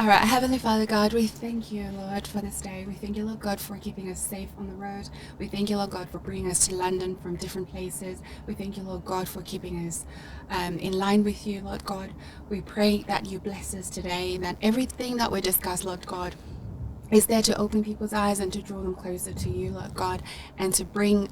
All right, Heavenly Father God, we thank you, Lord, for this day. We thank you, Lord God, for keeping us safe on the road. We thank you, Lord God, for bringing us to London from different places. We thank you, Lord God, for keeping us in line with you, Lord God. We pray that you bless us today, that everything that we discuss, Lord God, is there to open people's eyes and to draw them closer to you, Lord God, and to bring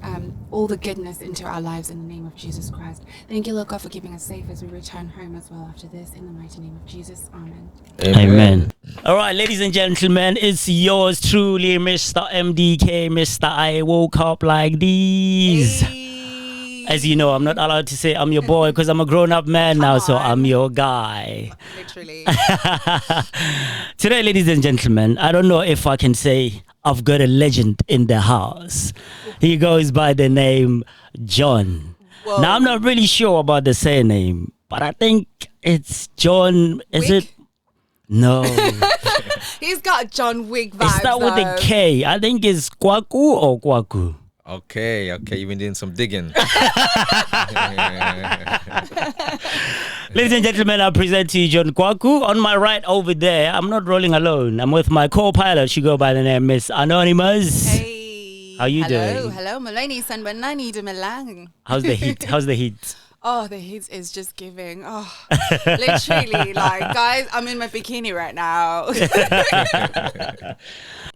all the goodness into our lives in the name of Jesus Christ. Thank you, Lord God, for keeping us safe as we return home as well after this. In the mighty name of Jesus, amen. Amen. All right, ladies and gentlemen, it's yours truly, Mr. MDK, Mr. I woke up like these. As you know, I'm not allowed to say I'm your boy because I'm a grown-up man now, so I'm your guy. Literally. Today, ladies and gentlemen, I don't know if I can say I've got a legend in the house. He goes by the name John. Whoa. Now, I'm not really sure about the surname, but I think it's John. Is Wick? it? No. He's got John Wick vibes. It's start with a K. I think it's Kwaku or Kwaku. Okay, you've been doing some digging. Ladies and gentlemen, I present to you John Kwaku. On my right over there, I'm not rolling alone. I'm with my co-pilot. She go by the name Miss Anonymous. Hey. How you doing? Hello. Maloney Sanbanani de Malang. How's the heat? How's the heat? Oh, the heat is just giving. Oh, literally, like, guys, I'm in my bikini right now.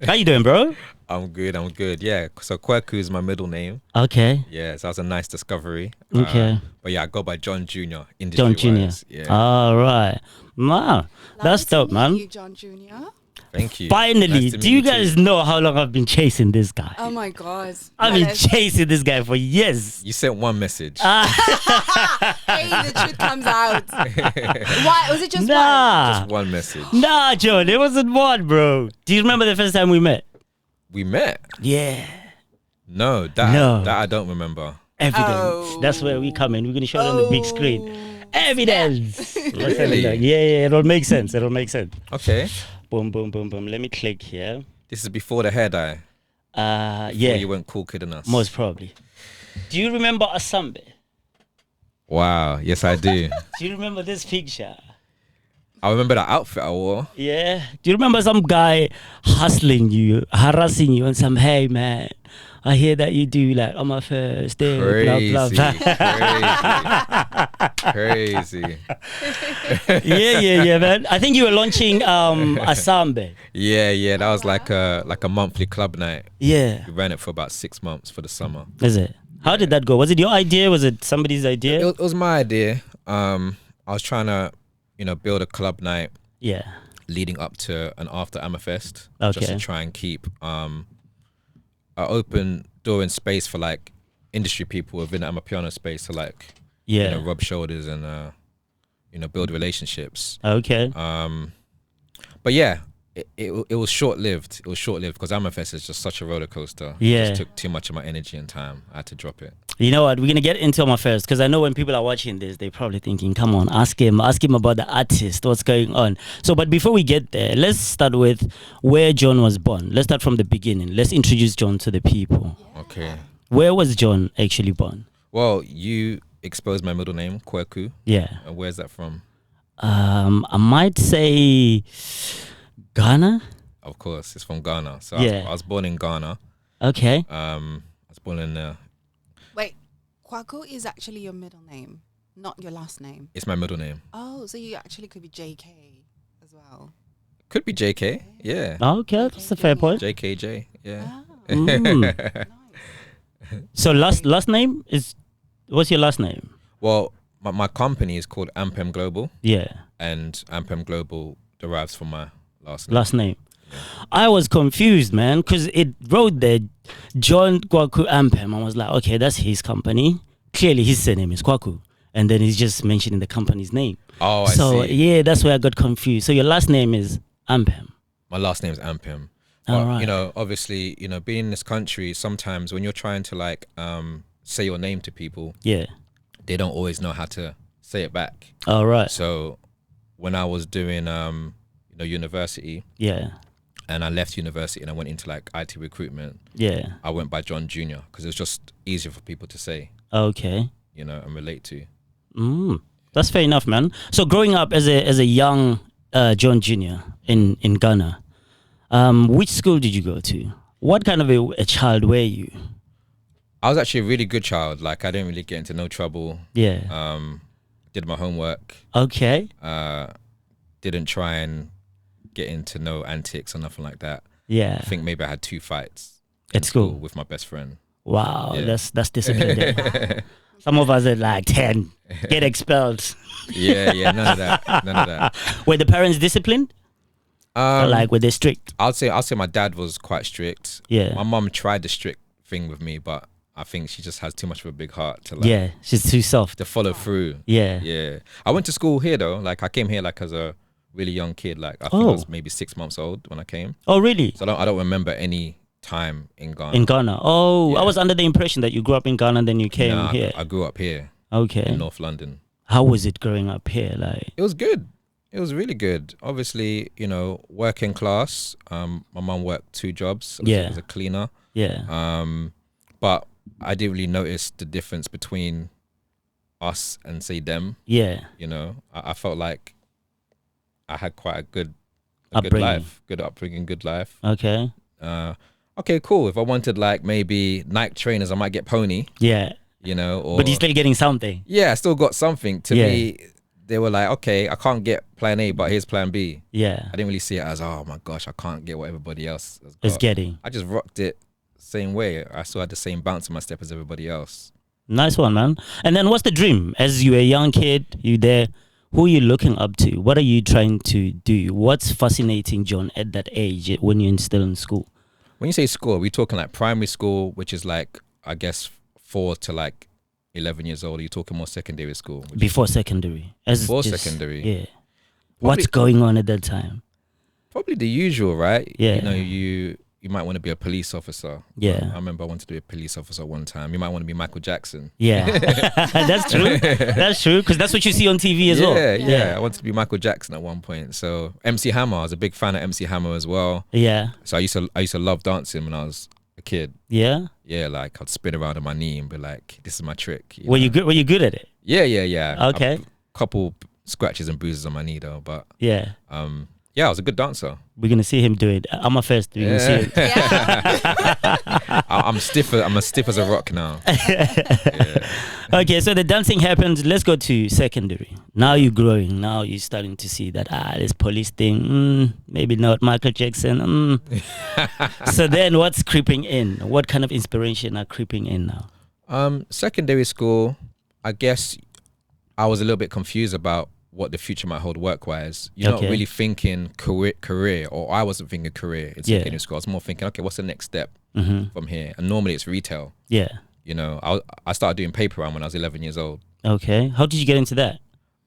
How you doing, bro? I'm good. Yeah, so Kwaku is my middle name. Okay. Yeah, so that was a nice discovery. Okay. But yeah, I go by John Jr. John Jr. industry-wise. Yeah. All right. Wow. That's dope, Lovely to man. meet you, John Jr. Thank you. Finally, Nice to do meet you too. guys know how long I've been chasing this guy? Oh my God. I've been chasing this guy for years. You sent one message. Hey, the truth comes out. Why? Was it just Nah. Just one message. Nah, John, it wasn't one, bro. Do you remember the first time we met? We met? Yeah. No, that I don't remember. Evidence. Oh. That's where we come in. We're going to show it on the big screen. Evidence. Let's have a Really? look. Yeah, it'll make sense. Okay. Boom. Let me click here. This is before the hair dye. Yeah. Before you went cool kidding us. Most probably. Do you remember Asambe? Wow. Yes, I do. Do you remember this picture? I remember the outfit I wore. Yeah. Do you remember some guy hustling you, harassing you, and some, hey man, I hear that you do like Amafest, Crazy. blah blah blah. Crazy. Yeah, man. I think you were launching Asambe. Yeah. That was like a monthly club night. Yeah. We ran it for about 6 months for the summer. Is it? How did that go? Was it your idea? Was it somebody's idea? It was my idea. I was trying to, build a club night. Yeah. Leading up to and after Amafest, Okay. just to try and keep an open door and space for like industry people within the Amapiano space to like, Yeah. rub shoulders and build relationships. Okay. But yeah, it was short lived. It was short lived because Amafest is just such a roller coaster. Yeah. It just took too much of my energy and time. I had to drop it. You know what? We're going to get into my first because I know when people are watching this, they're probably thinking, come on, ask him about the artist, what's going on. So, but before we get there, let's start with where John was born. Let's start from the beginning. Let's introduce John to the people. Okay. Where was John actually born? Well, you exposed my middle name, Kwaku. Yeah. And where's that from? I might say Ghana. Of course, it's from Ghana. So Yeah. I was born in Ghana. Okay. I was born in Wait, Kwaku is actually your middle name, not your last name. it's my middle name. Oh, so you actually could be JK as well. Could be JK. Yeah. Okay, that's a fair point. JKJ. Yeah. Ah, Mm. nice. So last name is, what's your last name? Well, my company is called Ampem Global, Yeah. and Ampem Global derives from my last name. Last name. I was confused, man, because it wrote there John Kwaku Ampem. I was like, okay, that's his company. Clearly, his surname is Kwaku. And then he's just mentioning the company's name. Oh, So, I see. yeah, that's where I got confused. So, your last name is Ampem. My last name is Ampem. All But, right. obviously, being in this country, sometimes when you're trying to like say your name to people, Yeah. they don't always know how to say it back. All right. So when I was doing university, Yeah. and I left university and I went into like IT recruitment, Yeah. I went by John Jr. because it was just easier for people to say, Okay. and relate to. That's fair enough, man. So growing up as a young John Jr., in Ghana. Which school did you go to? What kind of a child were you? I was actually a really good child. Like, I didn't really get into no trouble. Yeah. Did my homework. Okay. Didn't try and get into no antics or nothing like that. Yeah. I think maybe I had 2 fights At school with my best friend. Wow, Yeah. that's discipline. There. Some of us at like 10 get expelled. Yeah, none of that. Were the parents disciplined? Or like were they strict? I'll say my dad was quite strict. Yeah. My mum tried the strict thing with me, but I think she just has too much of a big heart to like She's too soft. to follow through. Yeah. I went to school here though. Like, I came here like as a really young kid. Like, I think I was maybe 6 months old when I came. Oh, really? So I don't remember any time in Ghana. In Ghana. Oh, Yeah. I was under the impression that you grew up in Ghana and then you came Nah, here. I grew up here Okay. in North London. How was it growing up here? Like, It was good. It was really good. Obviously, working class. My mum worked 2 jobs. As a cleaner. yeah. But I didn't really notice the difference between us and say them. Yeah. I felt like I had quite a good Upbringing. life, good upbringing, good life. Okay. Okay, cool. If I wanted like maybe Nike trainers, I might get Pony. Yeah. Or But you're still getting something. yeah, I still got something. To Yeah. me, they were like, okay, I can't get plan A, but here's plan B. Yeah. I didn't really see it as, oh my gosh, I can't get what everybody else has It's got. getting. I just rocked it same way. I still had the same bounce in my step as everybody else. Nice one, man. And then what's the dream? As you a young kid, you there, who are you looking up to? What are you trying to do? What's fascinating John at that age when you're still in school? When you say school, we're talking like primary school, which is like, I guess, 4 to like 11 years old. Are you talking more secondary school? Before secondary. Before secondary. Yeah. What's going on at that time? Probably the usual, right? Yeah. You might want to be a police officer. Yeah. I remember I wanted to be a police officer one time. You might want to be Michael Jackson. Yeah. That's true. That's true. Because that's what you see on TV as well. Yeah. I wanted to be Michael Jackson at one point. So MC Hammer, I was a big fan of MC Hammer as well. Yeah. So I used to love dancing when I was a kid. Yeah. Yeah, like I'd spin around on my knee and be like, "This is my trick." Were you good? Were you good at it? Yeah. Okay. Couple scratches and bruises on my knee though, but Yeah. yeah, I was a good dancer. We're gonna see him do it. Amafest. We're gonna see it. I'm stiff. I'm as stiff as a rock now. Okay, so the dancing happened. Let's go to secondary. Now you're growing. Now you're starting to see that this police thing. Maybe not Michael Jackson. So then, what's creeping in? What kind of inspiration are creeping in now? Secondary school, I guess I was a little bit confused about what the future might hold work-wise. You're not really thinking career, or I wasn't thinking career in secondary school. I was more thinking, okay, what's the next step from here? And normally it's retail. Yeah. I started doing paper round when I was 11 years old. Okay. How did you get into that?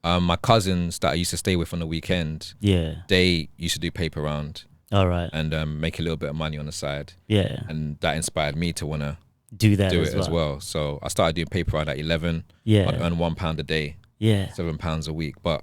My cousins that I used to stay with on the weekend, they used to do paper round. All right. And make a little bit of money on the side. Yeah. And that inspired me to want to do it as well. So I started doing paper round at 11. Yeah. I'd earn £1 a day. Yeah. £7 a week. But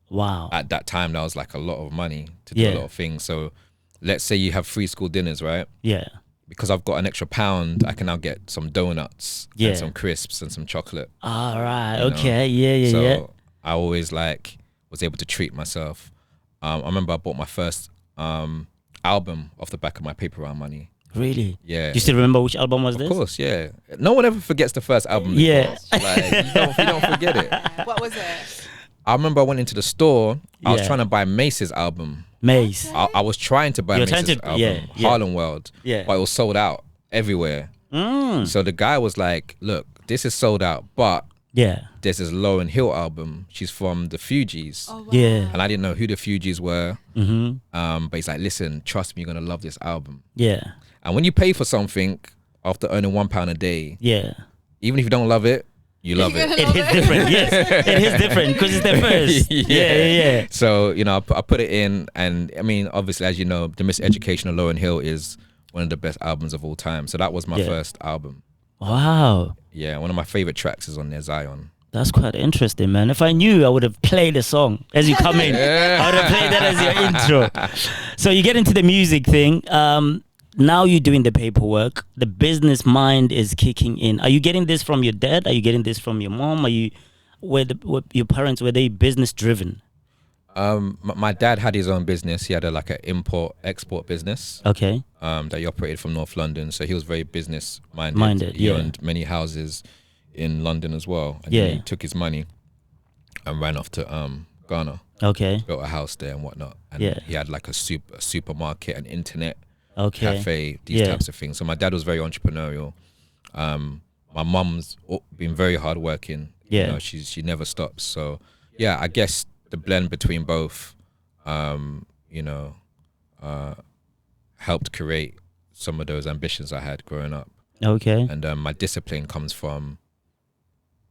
wow, at that time that was like a lot of money to do a lot of things. So let's say you have free school dinners, right? Yeah. Because I've got an extra £1, I can now get some donuts and some crisps and some chocolate. All right. Okay. Yeah. So I always was able to treat myself. I remember I bought my first album off the back of my paper round money. Really? Yeah. Do you still remember which album was this? Of course, yeah. No one ever forgets the first album. Yeah. Like, you don't forget it. What was it? I remember I went into the store. I was Yeah. trying to buy Mace's album. Mace. I was trying to buy You're Mace's trying to- album, yeah. Harlem World. Yeah. But it was sold out everywhere. So the guy was like, look, this is sold out, but Yeah. there's this Lauryn Hill album. She's from the Fugees. Oh, wow. Yeah. And I didn't know who the Fugees were. Mm-hmm. But he's like, listen, trust me, you're going to love this album. Yeah. And when you pay for something after earning £1 a day, Yeah. even if you don't love it, you love it. It is different. Yes. It is different because it's the first. Yeah. So, I put it in, and I mean, obviously, as you know, The Miseducation of Lauryn Hill is one of the best albums of all time. So that was my first album. Wow. Yeah, one of my favorite tracks is on there, Zion. That's quite interesting, man. If I knew, I would have played the song as you come in. I would have played that as your intro. So you get into the music thing. Now you're doing the paperwork. The business mind is kicking in. Are you getting this from your dad? Are you getting this from your mom? Were your parents, were they business driven? My dad had his own business. He had like an import export business. Okay. That he operated from North London. So he was very business minded. He Yeah. owned many houses in London as well. And Yeah. then he took his money and ran off to Ghana. Okay. Built a house there and whatnot. And Yeah. he had like a supermarket, an internet Okay. cafe, these types of things. So my dad was very entrepreneurial. My mum's been very hardworking. Yeah. You know, she never stops. So yeah, I guess the blend between both, you know, helped create some of those ambitions I had growing up. Okay. And my discipline comes from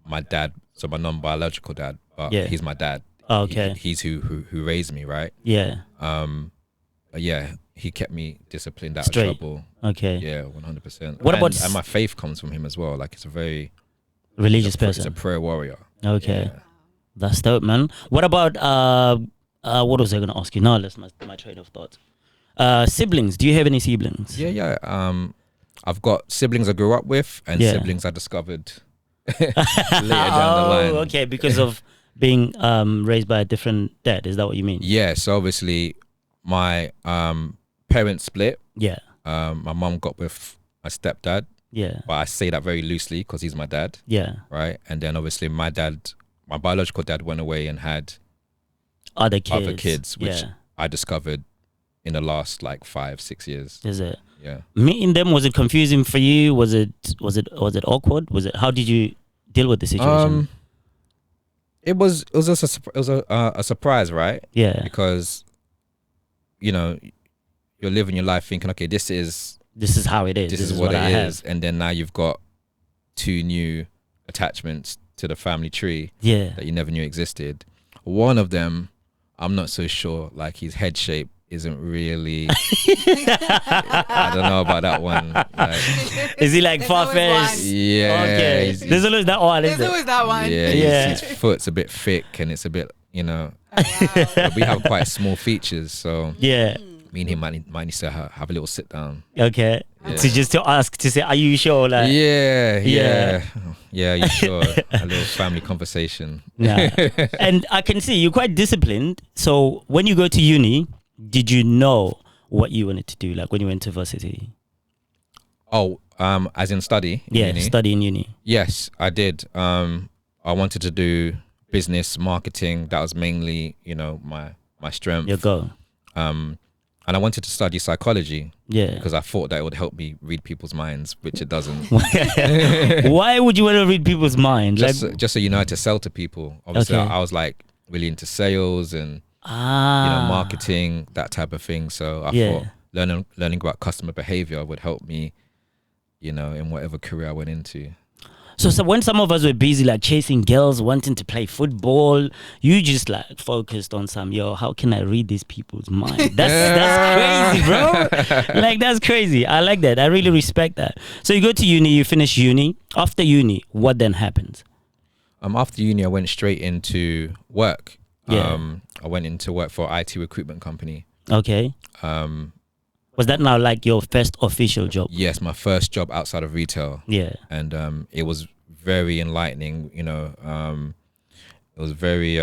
my dad, so my non-biological dad, but Yeah. he's my dad. Okay. He's who raised me, right? Yeah. But yeah, he kept me disciplined out Straight. of trouble. Okay. Yeah, 100%. What about and my faith comes from him as well. Like, it's a very religious He's person? a prayer warrior. Okay. Yeah. That's dope, man. What about what was I gonna ask you? Now that's my train of thought. Siblings. Do you have any siblings? Yeah. I've got siblings I grew up with and Yeah. siblings I discovered later down the line. Okay, because of being raised by a different dad. Is that what you mean? Yeah, so obviously my parents split. Yeah. My mum got with my stepdad, Yeah. but I say that very loosely because he's my dad, Yeah. right? And then obviously my biological dad went away and had Other kids. other kids, which yeah. I discovered in the last like 5-6 years. Is it? Yeah. Meeting them, was it confusing for you? Was it awkward? How did you deal with the situation? It was a surprise, right? Yeah. Because you know you're living your life thinking, okay, this is how it is. this is what it is, and then now you've got 2 new attachments to the family tree Yeah. that you never knew existed. One of them, I'm not so sure. Like, his head shape isn't really. I don't know about that one. Like, Is he like There's far always fetched? one. yeah, Okay. he's- There's always that one, There's isn't always it? that one. yeah, Yeah. his foot's a bit thick and it's a bit, Wow. but we have quite small features, so Yeah. me and him might need to have a little sit down. Okay. Yeah. So just to ask to say, are you sure? Like, Yeah, yeah. you sure? A little family conversation. nah. And I can see you're quite disciplined. So when you go to uni, did you know what you wanted to do? Like when you went to varsity? Oh, as in study? in Yeah, uni? study in uni. Yes, I did. I wanted to do business marketing. That was mainly, my strength. Your goal. And I wanted to study psychology Yeah. because I thought that it would help me read people's minds, which it doesn't. Why would you want to read people's mind? Just so you know how to sell to people. Obviously, Okay. I was like really into sales and marketing, that type of thing. So I Yeah. thought learning about customer behavior would help me, in whatever career I went into. So when some of us were busy like chasing girls, wanting to play football, you just like focused on how can I read these people's mind? That's crazy, bro. Like, that's crazy. I like that. I really respect that. So you go to uni, you finish uni. After uni, what then happens? After uni, I went straight into work. Yeah. I went into work for an IT recruitment company. Okay. Was that now like your first official job? Yes, my first job outside of retail. Yeah. And it was very enlightening. It was very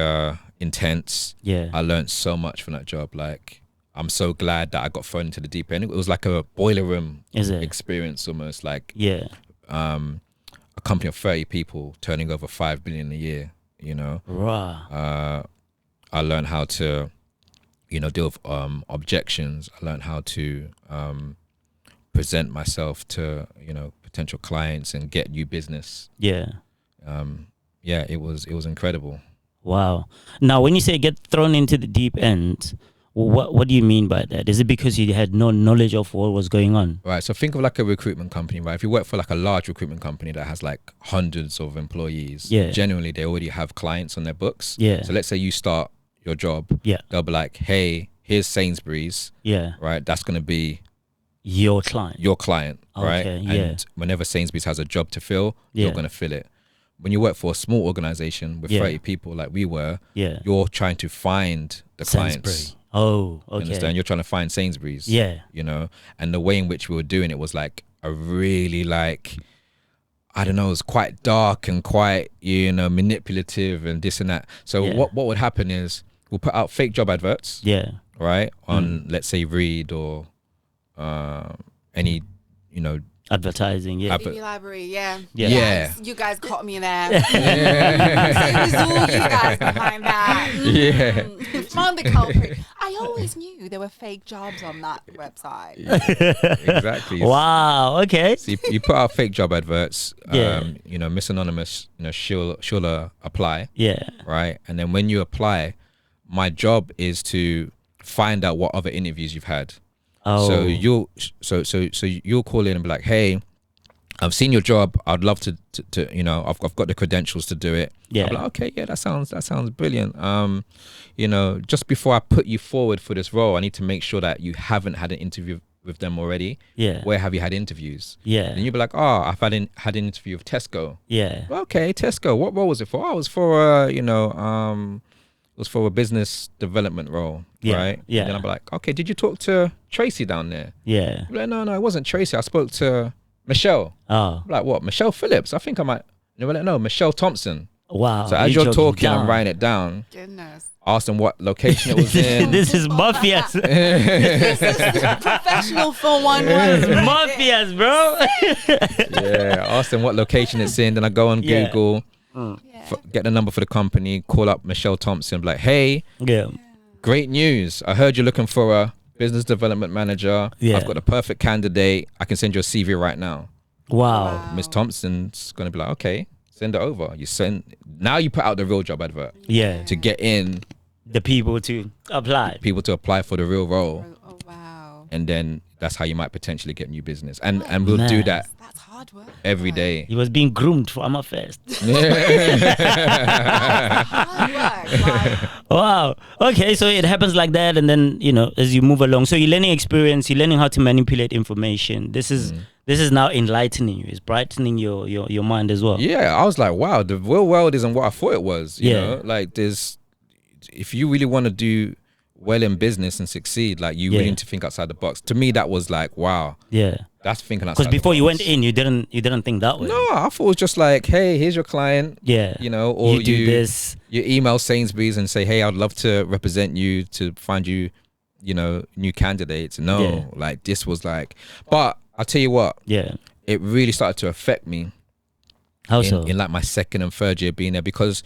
intense. Yeah. I learned so much from that job. Like, I'm so glad that I got thrown into the deep end. It was like a boiler room Is it? experience almost. Like, Yeah. a company of 30 people turning over 5 billion a year. Right. I learned how to, deal with objections. I learned how to present myself to, potential clients and get new business. Yeah. It was incredible. Wow. Now, when you say get thrown into the deep end, what do you mean by that? Is it because you had no knowledge of what was going on? Right. So think of like a recruitment company, right? If you work for like a large recruitment company that has like hundreds of employees, Yeah. generally they already have clients on their books. Yeah. So let's say you start your job. Yeah. They'll be like, hey, here's Sainsbury's, Yeah. right? That's going to be Your client. your client, right? Okay, yeah. And whenever Sainsbury's has a job to fill, Yeah. you're going to fill it. When you work for a small organization with Yeah. 30 people like we were, Yeah. you're trying to find the clients. Sainsbury. Oh, You okay. understand? You're trying to find Sainsbury's. Yeah. And the way in which we were doing it was like a really like, I don't know, it was quite dark and quite, manipulative and this and that. So Yeah. what would happen is we'll put out fake job adverts. Yeah. Right on, let's say Reed or any, you know, advertising. Yeah. TV library. Yeah. Yeah. You guys caught me there. It was all you guys behind that. Yeah. Found the culprit. I always knew there were fake jobs on that website. Exactly. Wow. Okay. So you put out fake job adverts. Yeah. You know, Miss Anonymous, you know, she'll apply. Yeah. Right. And then when you apply, my job is to find out what other interviews you've had. Oh. So you'll call in and be like, hey, I've seen your job. I'd love to you know, I've got the credentials to do it. Yeah. I'm like, okay, yeah, that sounds brilliant. You know, just before I put you forward for this role, I need to make sure that you haven't had an interview with them already. Yeah. Where have you had interviews? Yeah. And you'll be like, oh, I've had an interview with Tesco. Yeah. Okay, Tesco. What role was it for? Oh, it was for you know, it was for a business development role. Yeah. Right. Yeah. And then I'll be like, okay, did you talk to Tracy down there? Yeah. I'll be like, no, it wasn't Tracy. I spoke to Michelle. Oh. I'm like, what? Michelle Phillips? I think I might. They were like, no, Michelle Thompson. Wow. So as you're talking, I'm writing it down. Goodness. Asked them what location it was in. This is mafias. This is professional 411. Mafias, bro. Yeah. Asked them what location it's in. Then I go on Yeah. Google, get the number for the company, call up Michelle Thompson, be like, hey, Yeah. great news. I heard you're looking for a business development manager. Yeah. I've got a perfect candidate. I can send you a CV right now. Wow. Miss Thompson's gonna be like, okay, send it over. Now you put out the real job advert Yeah. to get in The people to apply. people to apply for the real role, Oh, wow. and then that's how you might potentially get new business. And we'll do Nice. that That's hard work. every day. He was being groomed for Amafest. Hard work. Like, Wow. Okay, so it happens like that, and then you know, as you move along, so you're learning experience, you're learning how to manipulate information. This is now enlightening you. It's brightening your mind as well. Yeah, I was like, wow, the real world isn't what I thought it was. You Yeah. know, like if you really want to do well in business and succeed, like you really Yeah. need to think outside the box. To me, that was like, wow, Yeah. that's thinking outside. Because before the you box. went in, you didn't think that way. No, I thought it was just like, hey, here's your client. Yeah. You know, or you do this. You email Sainsbury's and say, hey, I'd love to represent you to find you, you know, new candidates. No, Yeah. like this was like, but I'll tell you what, Yeah. it really started to affect me How so? in like my second and third year being there, because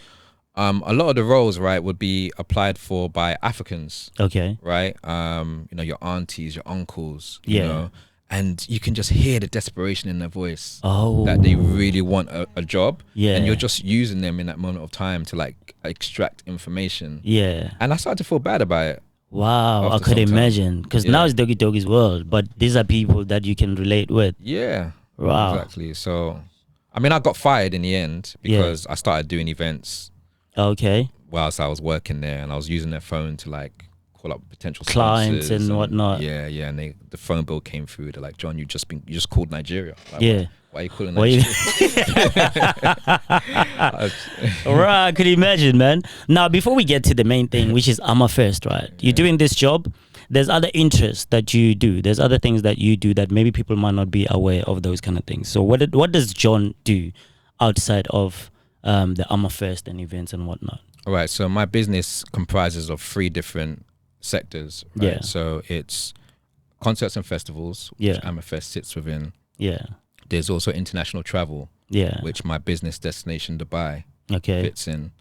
a lot of the roles, right, would be applied for by Africans, Okay. right? You know, your aunties, your uncles, Yeah. you know, and you can just hear the desperation in their voice. Oh. That they really want a job, Yeah. and you're just using them in that moment of time to like extract information. Yeah. And I started to feel bad about it. Wow. I After could some time. imagine. Because Yeah. now it's Doggy Doggy's world, but these are people that you can relate with. Yeah. Wow. Exactly. So, I mean, I got fired in the end because I started doing events Okay. whilst I was working there, and I was using their phone to like call up potential Clients sponsors and whatnot. Yeah, and the phone bill came through. They're like, John, you just called Nigeria. Like, Yeah. Why are you calling Why you- Nigeria? Right, I could imagine, man. Now, before we get to the main thing, which is Amafest, right? You're doing this job. There's other interests that you do. There's other things that you do that maybe people might not be aware of, those kind of things. So what does John do outside of the Amafest and events and whatnot? All right. So my business comprises of 3 different sectors. Right? Yeah. So it's concerts and festivals, Yeah. which Amafest sits within. Yeah. There's also international travel, Yeah. which my business destination Dubai Okay. fits in.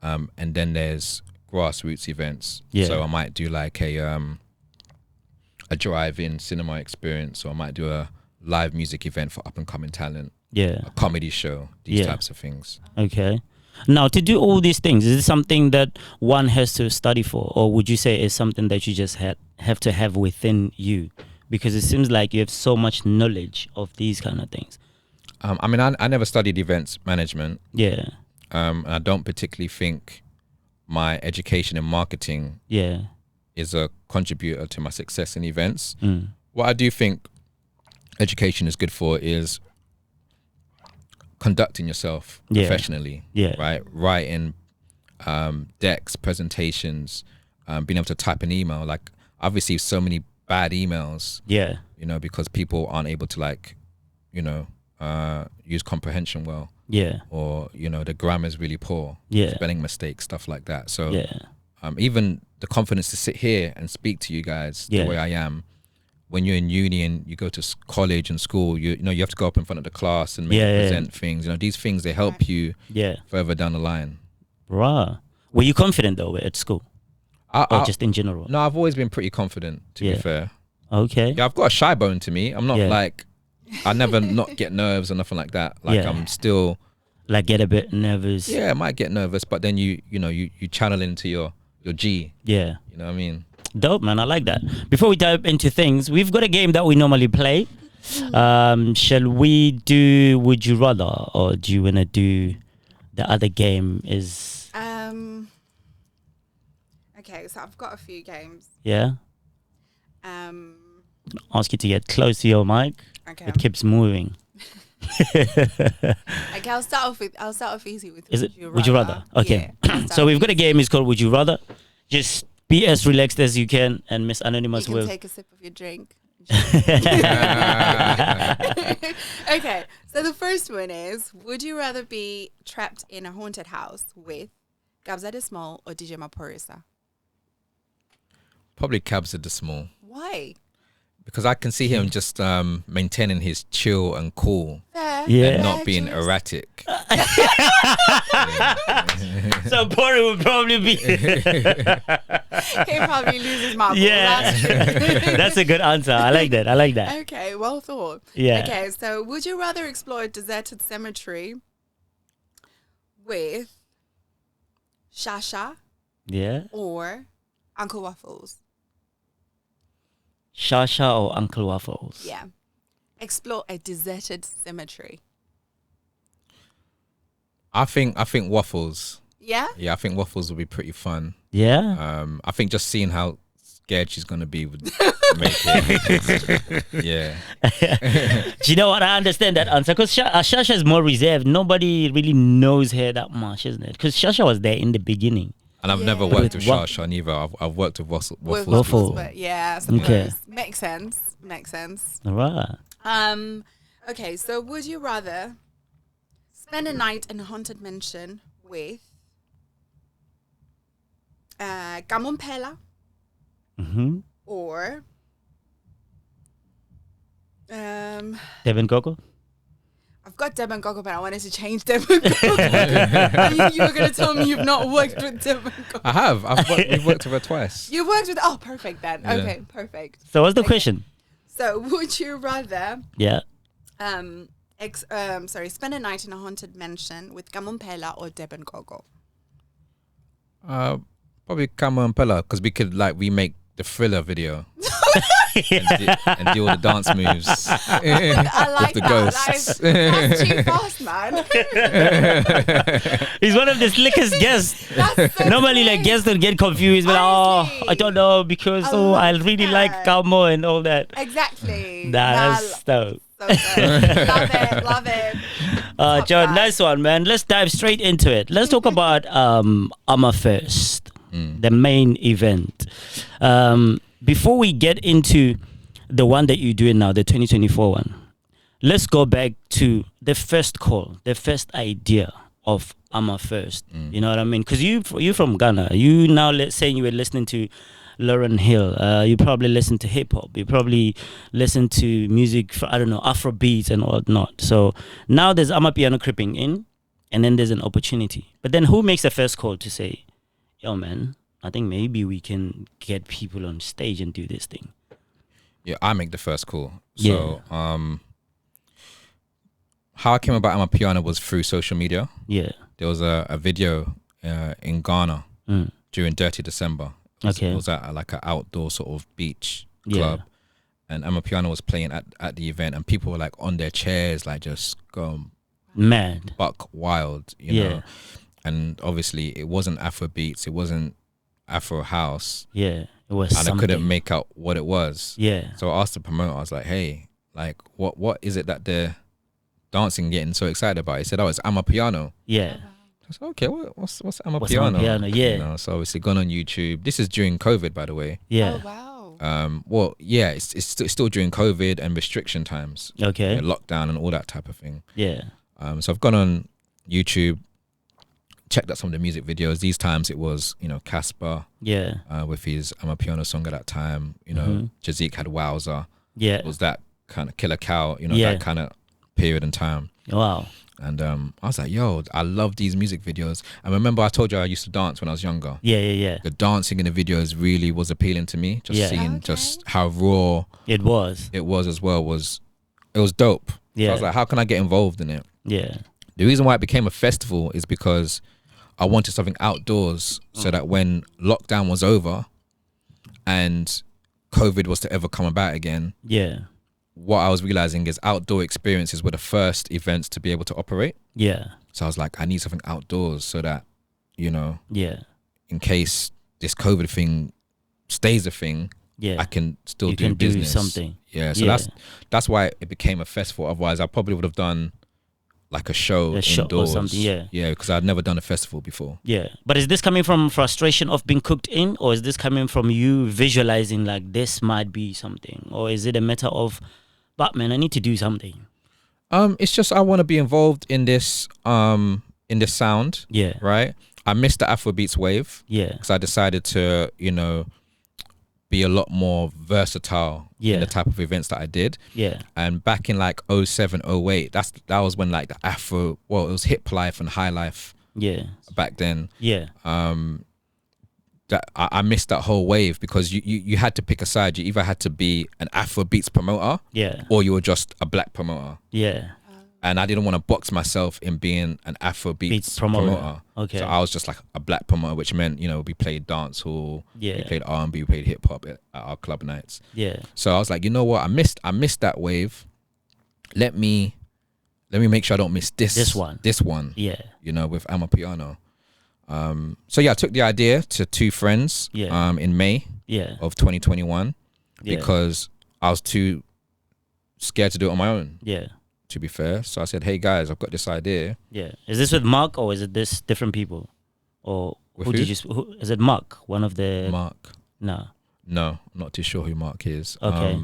And then there's grassroots events. Yeah. So I might do like a drive-in cinema experience, or I might do a live music event for up-and-coming talent, Yeah. a comedy show, these Yeah. types of things. Okay. Now, to do all these things, is it something that one has to study for, or would you say it's something that you just have to have within you? Because it seems like you have so much knowledge of these kind of things. I mean, I never studied events management. Yeah. And I don't particularly think my education in marketing Yeah. is a contributor to my success in events. Mm. What I do think education is good for is conducting yourself Yeah. professionally, Yeah. right? Writing decks, presentations, being able to type an email. Like, I've received so many bad emails, Yeah. you know, because people aren't able to, like, you know, use comprehension well, Yeah. or, you know, the grammar's really poor, Yeah. spelling mistakes, stuff like that. So Yeah. even the confidence to sit here and speak to you guys the way I am. When you're in uni and you go to college and school, you know you have to go up in front of the class and present things. You know, these things, they help you further down the line. Right. Were you confident though at school? Or just in general? No, I've always been pretty confident, to be fair. Okay. Yeah, I've got a shy bone to me. I'm not like, I never not get nerves or nothing like that. Like I'm still... Like get a bit nervous. Yeah, I might get nervous, but then you channel into your G. Yeah. You know what I mean? Dope, man. I like that. Before we dive into things, we've got a game that we normally play. Shall we do Would You Rather, or do you want to do the other game? Okay, so I've got a few games. Yeah. Ask you to get close to your mic. Okay. It keeps moving. Okay, I'll start off easy with Would you rather? Okay. Yeah, so we've got a game. It's called Would You Rather. Just be as relaxed as you can, and Miss Anonymous will. will Take a sip of your drink. Okay, so the first one is: would you rather be trapped in a haunted house with Kabza De Small or DJ Maphorisa? Probably Kabza De Small. Why? Because I can see him just maintaining his chill and cool, and not being erratic. So Pori would probably be. He'll probably lose his marbles. Yeah, that's a good answer. I like that. Okay, well thought. Yeah. Okay, so would you rather explore a deserted cemetery with Shasha? Yeah. Or Uncle Waffles? Shasha or Uncle Waffles? Yeah. Explore a deserted cemetery. I think Waffles. Yeah? Yeah, I think Waffles will be pretty fun. Yeah. I think just seeing how scared she's gonna be would make it. Yeah. Do you know what? I understand that answer because Shasha is more reserved. Nobody really knows her that much, isn't it? Because Shasha was there in the beginning. And I've never worked with Shasha neither. I've worked with Waffle. But yeah, I suppose. Okay. Makes sense. All right. Okay, so would you rather spend a night in a haunted mansion with Kamompela or Devin Gogo? I've got Devin Gogo, but I wanted to change Devin Gogo. And you were going to tell me you've not worked with Devin Gogo. I have. We've worked with her twice. You worked with... Oh, perfect then. Yeah. Okay, perfect. So what's the question? So would you rather... Yeah. Spend a night in a haunted mansion with Kamompela or Devin Gogo? Probably Kamompela, because we could remake the Thriller video. and do all the dance moves. I like with the that. ghosts. That's too fast, man. He's one of the slickest guests. So normally, great. guests don't get confused. But I don't know because I really like Kamo and all that. Exactly. That's dope. So good. Love it. John, nice one, man. Let's dive straight into it. Let's talk about Amafest, the main event. Before we get into the one that you're doing now, the 2024 one, let's go back to the first call, the first idea of Amafest. You know what I mean? Because you're from Ghana. You now, let's say you were listening to Lauryn Hill. You probably listen to hip hop. You probably listen to music, I don't know, Afro beats and whatnot. So now there's Amapiano creeping in, and then there's an opportunity. But then who makes the first call to say, yo, man, I think maybe we can get people on stage and do this thing? Yeah, I make the first call. So how I came about Amapiano was through social media. Yeah. There was a video in Ghana during Dirty December. It was at an outdoor sort of beach club. And Amapiano was playing at the event, and people were on their chairs, just going mad, buck wild, you know. And obviously it wasn't Afro beats, it wasn't Afro house. Yeah, it was. And I couldn't make out what it was. Yeah. So I asked the promoter, I was like, hey, what is it that they're dancing and getting so excited about? He said, oh, it's Amapiano. Yeah. I said, okay, what's Amapiano? Yeah. You know, so obviously gone on YouTube. This is during COVID, by the way. Yeah. Oh, wow. Well, yeah, it's still during COVID and restriction times. Okay. Lockdown and all that type of thing. Yeah. So I've gone on YouTube, checked out some of the music videos. These times it was, you know, Casper. Yeah. With his Amapiano song at that time. You know, Jazik had Wowzer. Yeah. It was that kind of Killer Cow, you know, that kind of period in time. Wow. And I was like, yo, I love these music videos. And remember I told you I used to dance when I was younger. Yeah. The dancing in the videos really was appealing to me. Just seeing just how raw it was as well. It was dope. Yeah. So I was like, how can I get involved in it? Yeah. The reason why it became a festival is because I wanted something outdoors so that when lockdown was over and COVID was to ever come about again, what I was realizing is outdoor experiences were the first events to be able to operate. Yeah. So I was like, I need something outdoors so that, you know, in case this COVID thing stays a thing, I can still do business. Do something. Yeah. So that's why it became a festival. Otherwise, I probably would have done like a show indoors or something. Yeah, because I'd never done a festival before. Yeah. But is this coming from frustration of being cooked in, or is this coming from you visualizing like this might be something, or is it a matter of, but man, I need to do something? It's just I want to be involved in this sound. Yeah. Right. I missed the Afrobeats wave. Yeah. Because I decided to, you know, be a lot more versatile in the type of events that I did. Yeah. And back in like 07, 08, that was when like the it was hip life and high life. Yeah. Back then. Yeah. That I missed that whole wave because you had to pick a side. You either had to be an Afrobeats promoter, or you were just a black promoter. Yeah. And I didn't want to box myself in being an Afrobeats promoter. Okay. So I was just like a black promoter, which meant, you know, we played dancehall, we played R&B, we played hip hop at our club nights. Yeah. So I was like, you know what? I missed that wave. Let me make sure I don't miss this one. Yeah. You know, with Amapiano. So yeah, I took the idea to two friends in May of 2021 because I was too scared to do it on my own. Yeah. To be fair. So I said, hey guys, I've got this idea. Yeah. Is this with Mark or is it this different people? Or who did you is it Mark? One of the Mark. No, I'm not too sure who Mark is. Okay.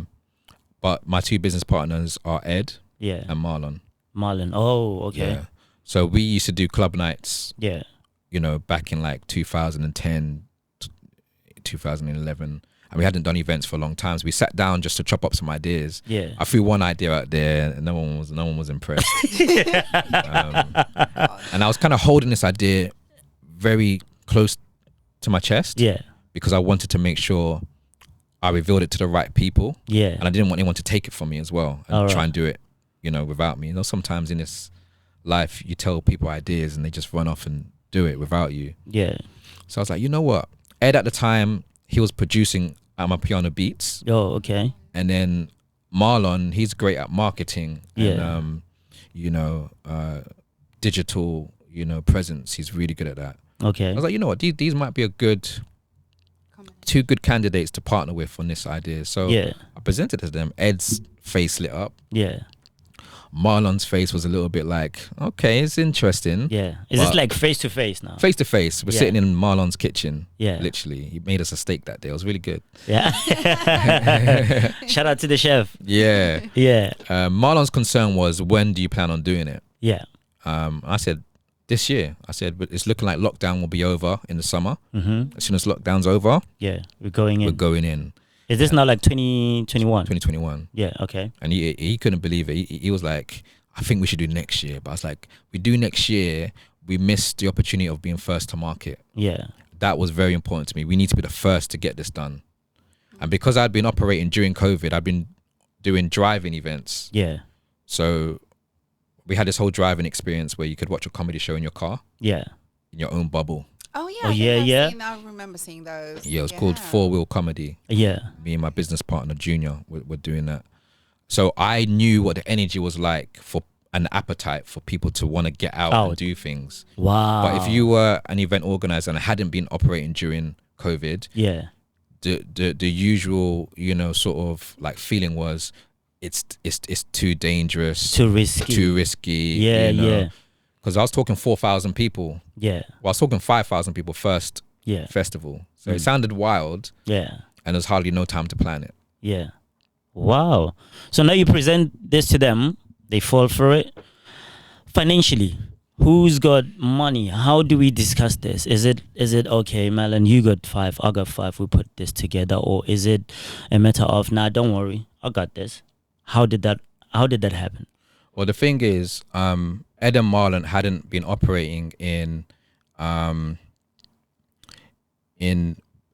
But my two business partners are Ed and Marlon. Oh, okay. Yeah. So we used to do club nights. Yeah. You know, back in like 2010, 2011. And we hadn't done events for a long time. So we sat down just to chop up some ideas. Yeah. I threw one idea out there and no one was impressed. And I was kind of holding this idea very close to my chest. Yeah. Because I wanted to make sure I revealed it to the right people. Yeah. And I didn't want anyone to take it from me as well and try and do it, you know, without me. You know, sometimes in this life you tell people ideas and they just run off and do it without you. Yeah. So I was like, you know what? Ed at the time, he was producing Amapiano beats. Oh, okay. And then Marlon, he's great at marketing Yeah. and you know, digital, you know, presence. He's really good at that. Okay. I was like, you know what? These might be two good candidates to partner with on this idea. So I presented it to them. Ed's face lit up. Yeah. Marlon's face was a little bit like, okay, it's interesting. Yeah. Is this like face to face now? Face to face. We're sitting in Marlon's kitchen. Yeah. Literally. He made us a steak that day. It was really good. Yeah. Shout out to the chef. Yeah. Yeah. Marlon's concern was, when do you plan on doing it? Yeah. I said, this year. I said, but it's looking like lockdown will be over in the summer. Mm-hmm. As soon as lockdown's over, we're going in. Is this now like 2021? 2021. Yeah, okay. And he couldn't believe it. He was like, I think we should do next year. But I was like, we do next year, we missed the opportunity of being first to market. Yeah. That was very important to me. We need to be the first to get this done. And because I'd been operating during COVID, I'd been doing driving events. Yeah. So we had this whole driving experience where you could watch a comedy show in your car. Yeah. In your own bubble. Oh yeah. I remember seeing those. Yeah, it was called 4-Wheel Comedy. Yeah. Me and my business partner Junior were doing that. So I knew what the energy was like for an appetite for people to want to get out and do things. Wow. But if you were an event organizer and hadn't been operating during COVID, the usual, you know, sort of like feeling was it's too dangerous, too risky. Yeah, you know? Because I was talking 4,000 people. Yeah. Well, I was talking 5,000 people first festival. So it sounded wild. Yeah. And there's hardly no time to plan it. Yeah. Wow. So now you present this to them. They fall for it. Financially, Who's got money? How do we discuss this? Is it okay, Melon, you got 5, I got 5, we put this together, or is it a matter of, nah, don't worry, I got this? How did that happen? Well, the thing is, Ed and Marlon hadn't been operating in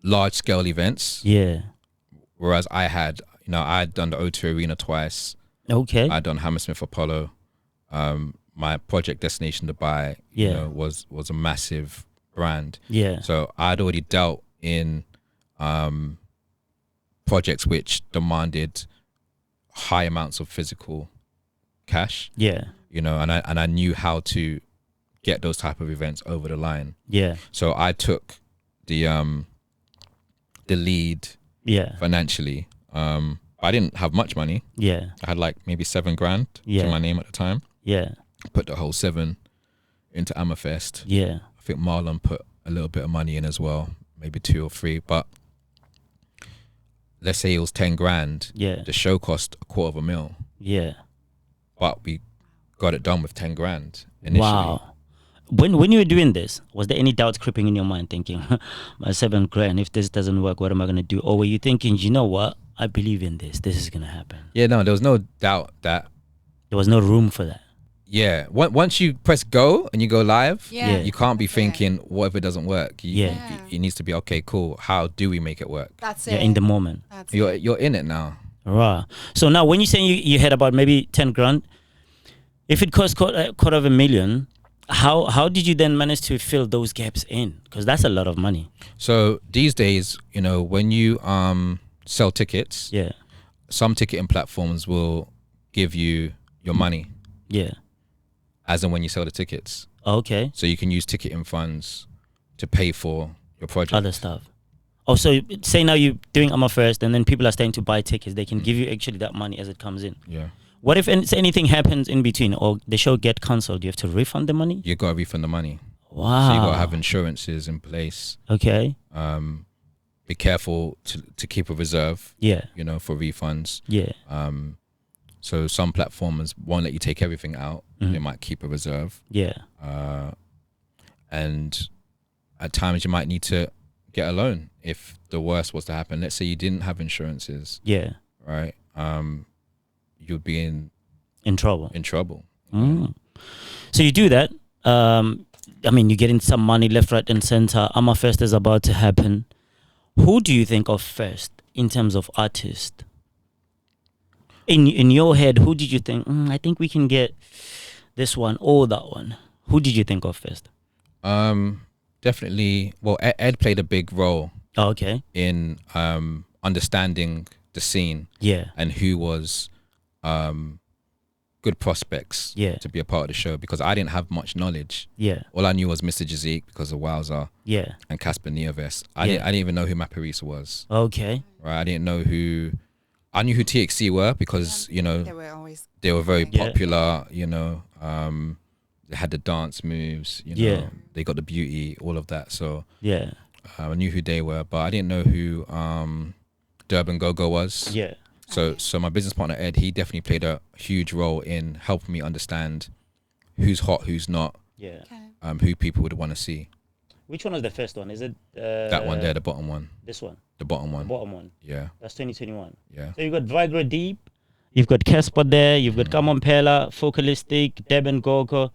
large scale events. Yeah. Whereas I had done the O2 Arena twice. Okay. I'd done Hammersmith Apollo. My project Destination Dubai, was a massive brand. Yeah. So I'd already dealt in projects which demanded high amounts of physical cash. Yeah. And I knew how to get those type of events over the line. Yeah. So I took the lead financially. I didn't have much money. Yeah. I had like maybe $7,000 to my name at the time. Yeah. Put the whole 7 into Amafest. Yeah. I think Marlon put a little bit of money in as well, maybe 2 or 3. But let's say it was $10,000. Yeah. The show cost $250,000. Yeah. But we got it done with $10,000 initially. Wow. When you were doing this, was there any doubts creeping in your mind, thinking, my $7,000, if this doesn't work, what am I gonna do? Or were you thinking, you know what? I believe in this. This is gonna happen. Yeah, no, there was no doubt that. There was no room for that. Yeah, once you press go and you go live, Yeah. you can't be thinking, what if it doesn't work? Yeah. It needs to be, okay, cool. How do we make it work? That's it. Yeah, in the moment. That's You're in it now. Right. So now, when you're saying you had about maybe $10,000, if it cost $250,000, how did you then manage to fill those gaps in? Because that's a lot of money. So these days, when you sell tickets, Yeah. some ticketing platforms will give you your money Yeah. as and when you sell the tickets. Okay. So you can use ticketing funds to pay for your project. Other stuff. Oh, so say now you're doing Amafest and then people are starting to buy tickets. They can give you actually that money as it comes in. Yeah. What if anything happens in between or the show get cancelled? Do you have to refund the money? You got to refund the money. Wow. So you got to have insurances in place. Okay. Be careful to keep a reserve. Yeah. For refunds. Yeah. So some platforms won't let you take everything out. Mhm. They might keep a reserve. Yeah. And at times you might need to get a loan if the worst was to happen. Let's say you didn't have insurances, Yeah. right? You'd be In trouble. in trouble. Mm. So you do that. You're getting some money left, right, and center. Amafest is about to happen. Who do you think of first in terms of artist? In your head, who did you think? I think we can get this one or that one. Who did you think of first? Definitely. Well, Ed played a big role Oh, okay. in understanding the scene Yeah. and who was good prospects Yeah. to be a part of the show, because I didn't have much knowledge. Yeah. All I knew was Mr. Jazik because of Wowza Yeah. and Casper Nieves. I Yeah. didn't even know who Maparisa was. Okay. Right, I didn't know who. I knew who TXC were because They were always. they were very Yeah. popular. They had the dance moves. Yeah. They got the beauty, all of that. So Yeah. I knew who they were, but I didn't know who Durban Go-Go was. Yeah. So my business partner Ed, he definitely played a huge role in helping me understand who's hot, who's not, Yeah. Okay. who people would want to see. Which one was the first one? Is it That one there, the bottom one, This one, the bottom the one. bottom one. Yeah, That's 2021. yeah. So you've got Vigra Deep, you've got Casper there, you've got Kamompela, Focalistic, Deben Gogo.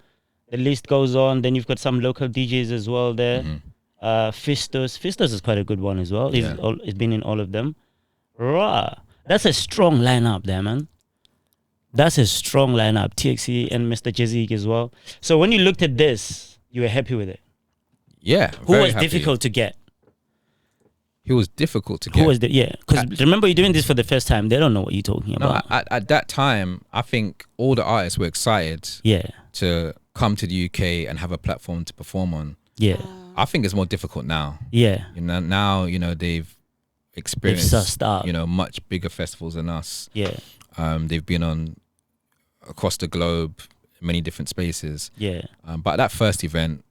The list goes on. Then you've got some local DJs as well there. Fistos. Fistos is quite a good one as well. Yeah. He's been in all of them. Rah. That's a strong lineup there, man. That's a strong lineup. TXC and Mr. Jazik as well. So when you looked at this, you were happy with it. Yeah. Who very was happy. difficult to get? He was difficult to get. Who was the Because remember, you're doing this for the first time. They don't know what you're talking No, about. at that time, I think all the artists were excited Yeah. to come to the UK and have a platform to perform on. Yeah. I think it's more difficult now. Yeah. Now they've experienced sussed out. much bigger festivals than us. Yeah. They've been on across the globe, many different spaces. Yeah. But that first event,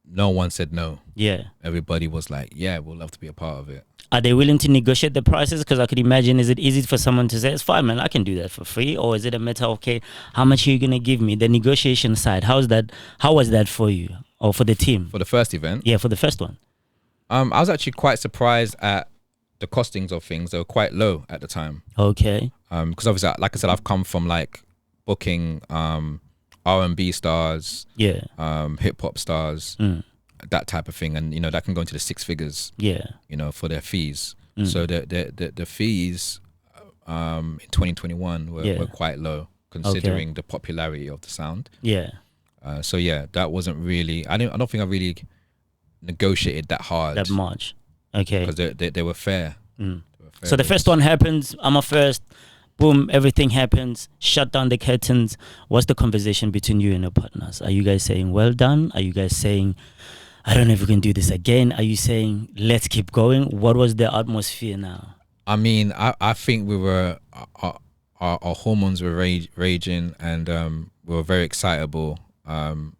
no one said no. Yeah. Everybody was like, yeah, we'll love to be a part of it. Are they willing to negotiate the prices? Because I could imagine, is it easy for someone to say, it's fine, man, I can do that for free? Or is it a matter of, okay, how much are you going to give me? The negotiation side, how was that for you or for the team? For the first event? Yeah, for the first one. I was actually quite surprised at the costings of things. They were quite low at the time. Okay. Because obviously, like I said, I've come from like booking R&B stars, hip hop stars, that type of thing, and that can go into the six figures. Yeah. For their fees. So the fees in 2021 were quite low considering the popularity of the sound. Yeah. So yeah, that wasn't really. I don't think I really negotiated that hard. That much. Okay. Because they were fair. So the first one happens. Amafest. Boom, everything happens. Shut down the curtains. What's the conversation between you and your partners? Are you guys saying, well done? Are you guys saying, I don't know if we can do this again? Are you saying, let's keep going? What was the atmosphere now? I mean, I think we were, our hormones were raging, and we were very excitable and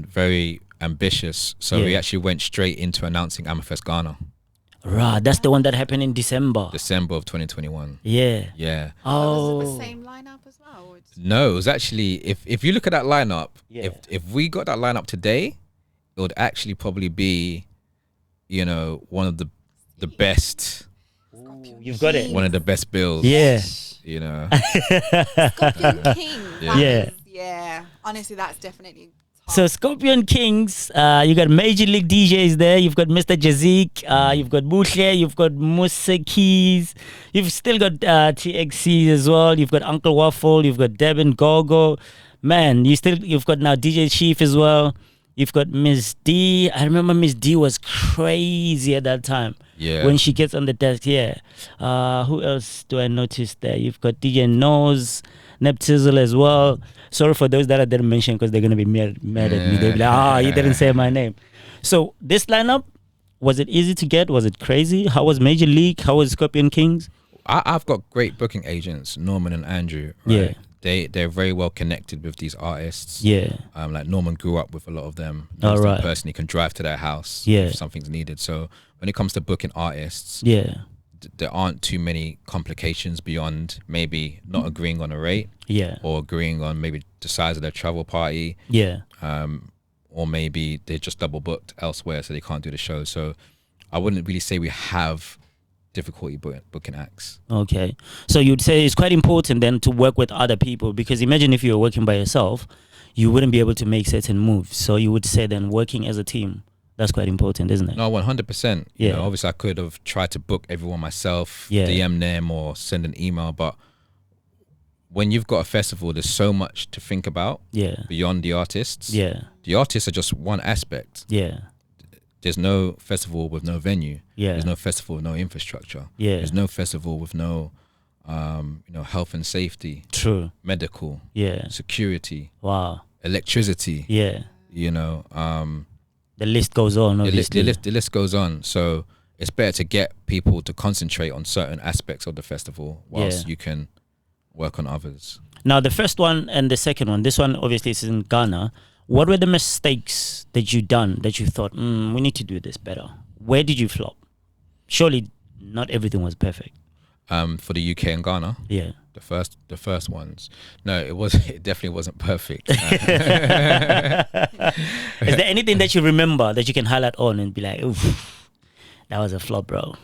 very ambitious. So we actually went straight into announcing Amafest Ghana. Right, that's the one that happened in December of 2021. Yeah. Was it the same lineup as well? Or No, it was actually, if you look at that lineup, if we got that lineup today, it would actually probably be, one of the best. Ooh, you've got it. One of the best bills. Yeah. Scorpion King. Yeah. Honestly, that's definitely. So Scorpion Kings, you got major league DJs there. You've got Mr. Jazik, you've got Buhle, you've got Musa Keys, you've still got TXC as well. You've got Uncle Waffle, you've got Devin Gogo. Man, you've got now DJ Chief as well. You've got Miss D. I remember Miss D was crazy at that time. Yeah. When she gets on the desk, yeah. Who else do I notice there? You've got DJ Nose, Neptizzle as well. Sorry for those that I didn't mention because they're going to be mad at me. They'll be like, you didn't say my name. So this lineup, was it easy to get? Was it crazy? How was Major League? How was Scorpion Kings? I've got great booking agents, Norman and Andrew. Right? Yeah. They're very well connected with these artists. Yeah. Like Norman grew up with a lot of them. All right. Personally can drive to their house if something's needed. So when it comes to booking artists, there aren't too many complications beyond maybe not agreeing on a rate, or agreeing on maybe the size of their travel party, or maybe they're just double booked elsewhere so they can't do the show. So I wouldn't really say we have difficulty booking acts. Okay, so you'd say it's quite important then to work with other people, because imagine if you were working by yourself, you wouldn't be able to make certain moves. So you would say then working as a team, that's quite important, isn't it? No, 100%. Obviously I could have tried to book everyone myself, DM them or send an email, but when you've got a festival, there's so much to think about beyond the artists. The artists are just one aspect. There's no festival with no venue. There's no festival with no infrastructure. There's no festival with no health and safety. True. Medical. Security. Wow. Electricity. The list goes on, obviously. The list goes on. So it's better to get people to concentrate on certain aspects of the festival whilst you can work on others. Now, the first one and the second one, this one obviously is in Ghana. What were the mistakes that you done that you thought, we need to do this better? Where did you flop? Surely not everything was perfect. For the UK and Ghana? Yeah. The first ones. No, it definitely wasn't perfect. Is there anything that you remember that you can highlight on and be like, oof, that was a flop, bro?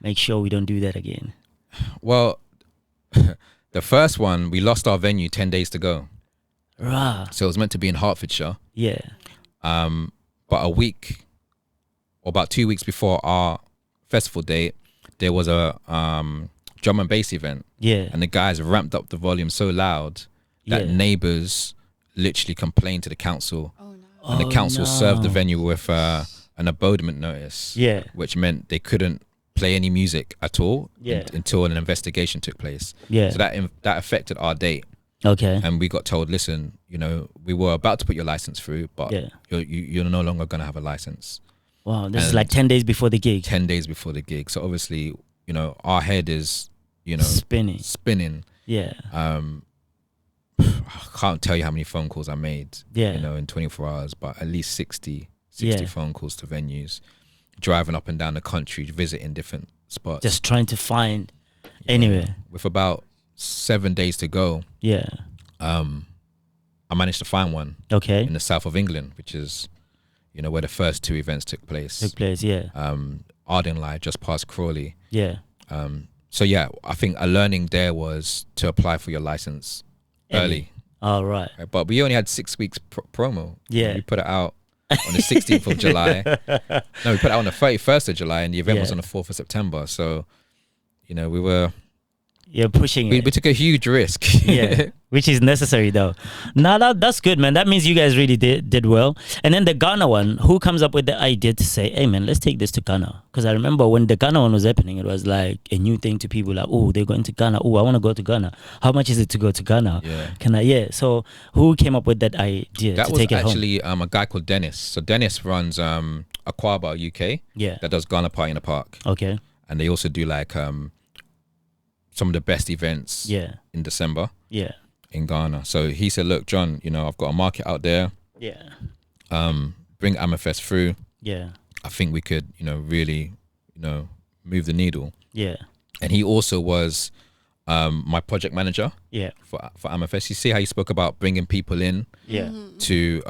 Make sure we don't do that again. Well, the first one, we lost our venue 10 days to go. Right. So it was meant to be in Hertfordshire. Yeah. But a week or about 2 weeks before our festival date, there was a drum and bass event. Yeah. And the guys ramped up the volume so loud that neighbors literally complained to the council. Oh, no. And the council served the venue with an abandonment notice. Yeah. Which meant they couldn't play any music at all until an investigation took place. Yeah. So that affected our date. Okay. And we got told, listen, we were about to put your license through, but you're no longer going to have a license. Wow, this is like 10 days before the gig. 10 days before the gig. So obviously, our head is, spinning. Spinning. Yeah. I can't tell you how many phone calls I made. Yeah. You know, in 24 hours, but at least 60 Yeah. phone calls to venues, driving up and down the country, visiting different spots. Just trying to find anywhere. With about 7 days to go, Yeah. I managed to find one Okay. in the south of England, which is, you know, where the first 2 events took place. Yeah. Ardingly, just past Crawley. Yeah. So yeah, I think a learning there was to apply for your license early. All right. But we only had 6 weeks promo. Yeah. We put it out on the 16th of July. No, we put it out on the 31st of July, and the event was on the 4th of September. So, you know, You're pushing it. We took a huge risk. Yeah, which is necessary though. Now that's good, man. That means you guys really did well. And then the Ghana one, who comes up with the idea to say, hey man, let's take this to Ghana? Because I remember when the Ghana one was happening, it was like a new thing to people, like, oh, they're going to Ghana. Oh, I want to go to Ghana. How much is it to go to Ghana? Yeah. Can I? Yeah. So who came up with that idea That to was take it home? actually a guy called Dennis. So Dennis runs Aquaba UK. Yeah. That does Ghana Party in the Park. Okay. And they also do like some of the best events in December in Ghana. So he said, look, John, you know, I've got a market out there. Yeah. Bring Amafest through. Yeah. I think we could, you know, really, you know, move the needle. Yeah. And he also was my project manager for Amafest. You see how he spoke about bringing people in to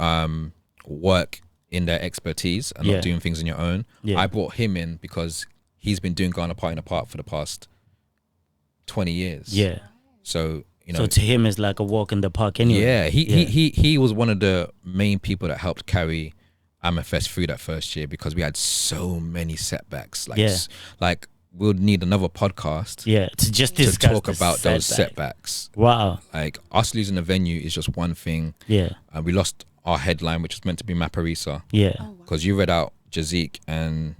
work in their expertise and not doing things on your own. Yeah. I brought him in because he's been doing Ghana Party in the Park for the past 20 years. Yeah. So, you know. So to him, it's like a walk in the park anyway. Yeah. He was one of the main people that helped carry Amafest through that first year, because we had so many setbacks. Like we'll need another podcast. Yeah. To just discuss to talk about those setbacks. Wow. Like us losing the venue is just one thing. Yeah. We lost our headline, which was meant to be Maparisa. Yeah. Because you read out Jazik and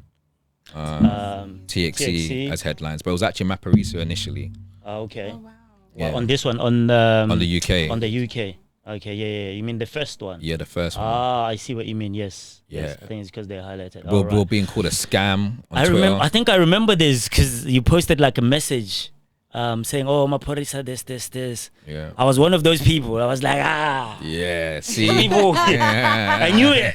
TXC as headlines, but it was actually Maparisa initially. Okay. Oh, wow. Yeah. On this one, on the UK. On the UK. Okay, yeah. You mean the first one? Yeah, the first one. Ah, I see what you mean. Yes. Yeah. Yes, I think it's because they highlighted. We're being called a scam on Twitter. remember. I think I remember this because you posted like a message, saying, "Oh, my police this." Yeah. I was one of those people. I was like, Yeah. See. people. I knew it.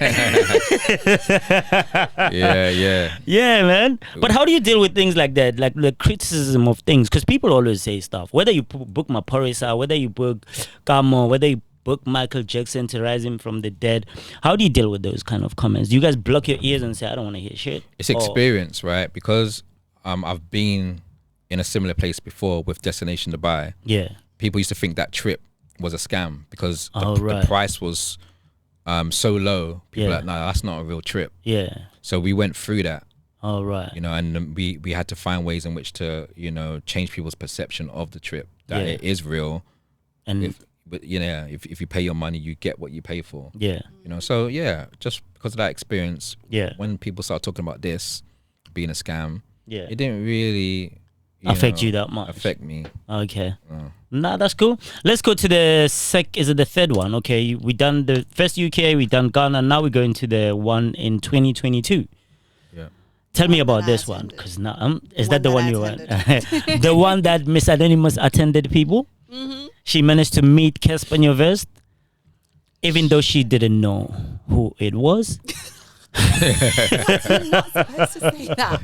Yeah. Yeah, man. But how do you deal with things like that, like the criticism of things? Because people always say stuff. Whether you book Maporisa, whether you book Kamo, whether you book Michael Jackson to rise him from the dead, how do you deal with those kind of comments? Do you guys block your ears and say, I don't want to hear shit? It's experience, right? Because I've been in a similar place before with Destination Dubai. Yeah. People used to think that trip was a scam because Oh, the right. price was so low. People were like, no, that's not a real trip. Yeah. So we went through that, All right. you know, and then we had to find ways in which to, you know, change people's perception of the trip, that Yeah. it is real. And But you know, if you pay your money, you get what you pay for. yeah. You know, so yeah, just because of that experience, Yeah. when people start talking about this being a scam, Yeah. it didn't really Affect you that much? affect me. Okay. Nah, that's cool. Let's go to the is it the third one? Okay, we done the first UK, we done Ghana. Now we're going to the one in 2022. Yeah. Tell me One about that I this one, attended. because now is One that the that one I you went? attended. The one that Miss Anonymous attended people. She managed to meet Casper Nyovest, even though she didn't know who it was. You're not supposed to say that.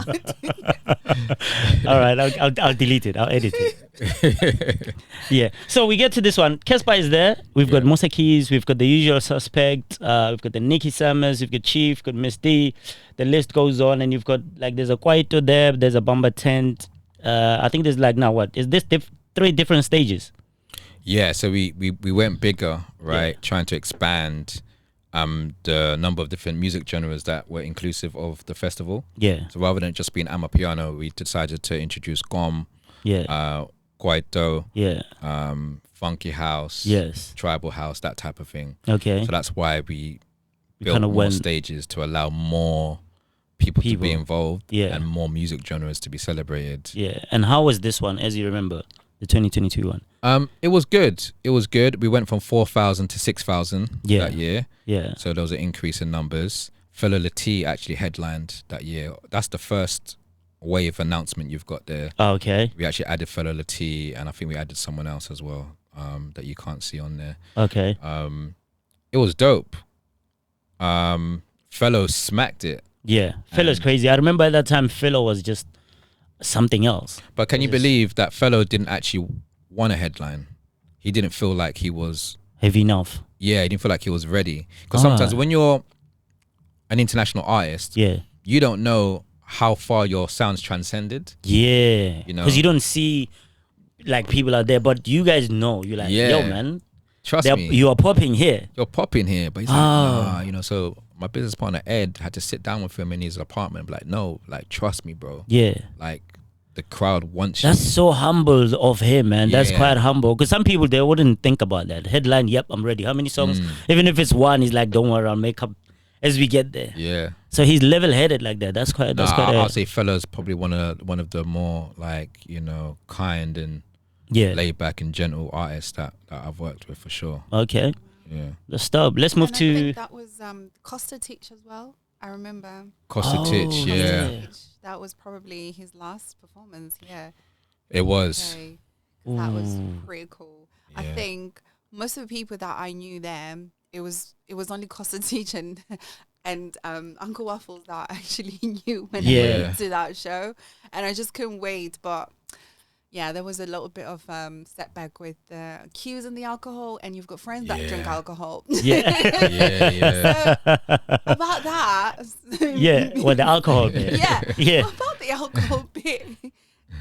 All right, I'll delete it. I'll edit it. Yeah. So we get to this one. Casper is there. We've got Musa Keys. We've got the usual suspect. We've got the Nikki Summers. We've got Chief. We've got Miss D. The list goes on, and you've got like there's a Kwaito there. There's a Bamba tent. I think there's like now what is this? 3 different stages. Yeah, so we went bigger, right? Trying to expand the number of different music genres that were inclusive of the festival. Yeah. So rather than just being Amapiano, we decided to introduce Gom, Yeah. Kwaito, Yeah. funky house, Yes. tribal house, that type of thing. Okay. So that's why we built kinda more went- stages to allow more people to be involved, Yeah. and more music genres to be celebrated. Yeah. And how was this one, as you remember, the 2022 one? It was good. It was good. We went from 4,000 to 6,000 Yeah. that year. Yeah. So there was an increase in numbers. Fela Lati actually headlined that year. That's the first wave announcement you've got there. Okay. We actually added Fela Lati, and I think we added someone else as well. that you can't see on there. Okay. It was dope. Fellow smacked it. Yeah, Fello's crazy. I remember at that time Fellow was just something else. But can you believe that Fellow didn't actually want a headline? He didn't feel like he was heavy enough. Yeah, he didn't feel like he was ready. Because sometimes when you're an international artist, you don't know how far your sound's transcended. Yeah, you know, because you don't see like people out there, but you guys know. You're like, yo, man, trust me, you are popping here. You're popping here, but he's like, nah, you know. So my business partner Ed had to sit down with him in his apartment, and be like, no, like trust me, bro. Yeah, like the crowd wants you. That's so humble of him, man. That's quite humble. Because some people, they wouldn't think about that. Headline, yep, I'm ready. How many songs? Even if it's one, he's like, don't worry, I'll make up as we get there. Yeah. So he's level-headed like that. That's quite. I'll say Fella's probably one of the more like, you know, kind and laid back and gentle artists that I've worked with for sure. Okay. Yeah. Let's stop. Let's move to. I think that was Costa Teach as well. I remember. Costa Teach, yeah. That was probably his last performance. Yeah. It was. Okay. That was pretty cool. Yeah. I think most of the people that I knew there, it was only Costa Teach and Uncle Waffles that I actually knew when I went to that show, and I just couldn't wait. But yeah, there was a little bit of setback with the cues and the alcohol, and you've got friends that drink alcohol. Yeah. So, about that. Well, the alcohol bit. Yeah. About the alcohol bit.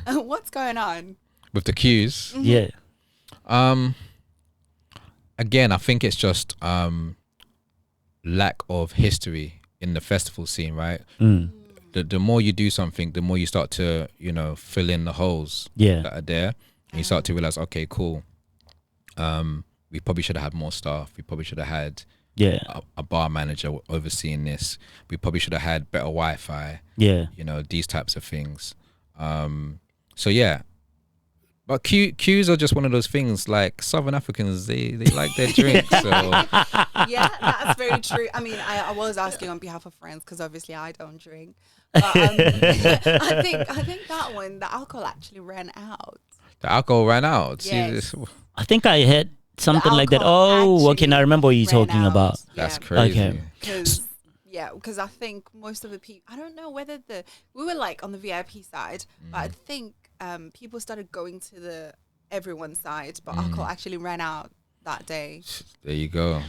What's going on with the cues? Yeah. Again, I think it's just lack of history in the festival scene, right? The more you do something, the more you start to, you know, fill in the holes that are there. And you start to realize, okay, cool. We probably should have had more staff. We probably should have had a bar manager overseeing this. We probably should have had better Wi-Fi. Yeah. You know, these types of things. So yeah. But cues are just one of those things. Like Southern Africans, they like their drinks. So yeah, that's very true. I mean, I was asking on behalf of friends because obviously I don't drink. But I think that one, the alcohol actually ran out. The alcohol ran out. Yes. I think I had something like that. Oh, okay. Now I remember what you're talking about. That's crazy. Okay. Because I think most of the people, I don't know whether we were like on the VIP side, but I think people started going to the everyone's side, but alcohol actually ran out that day. There you go.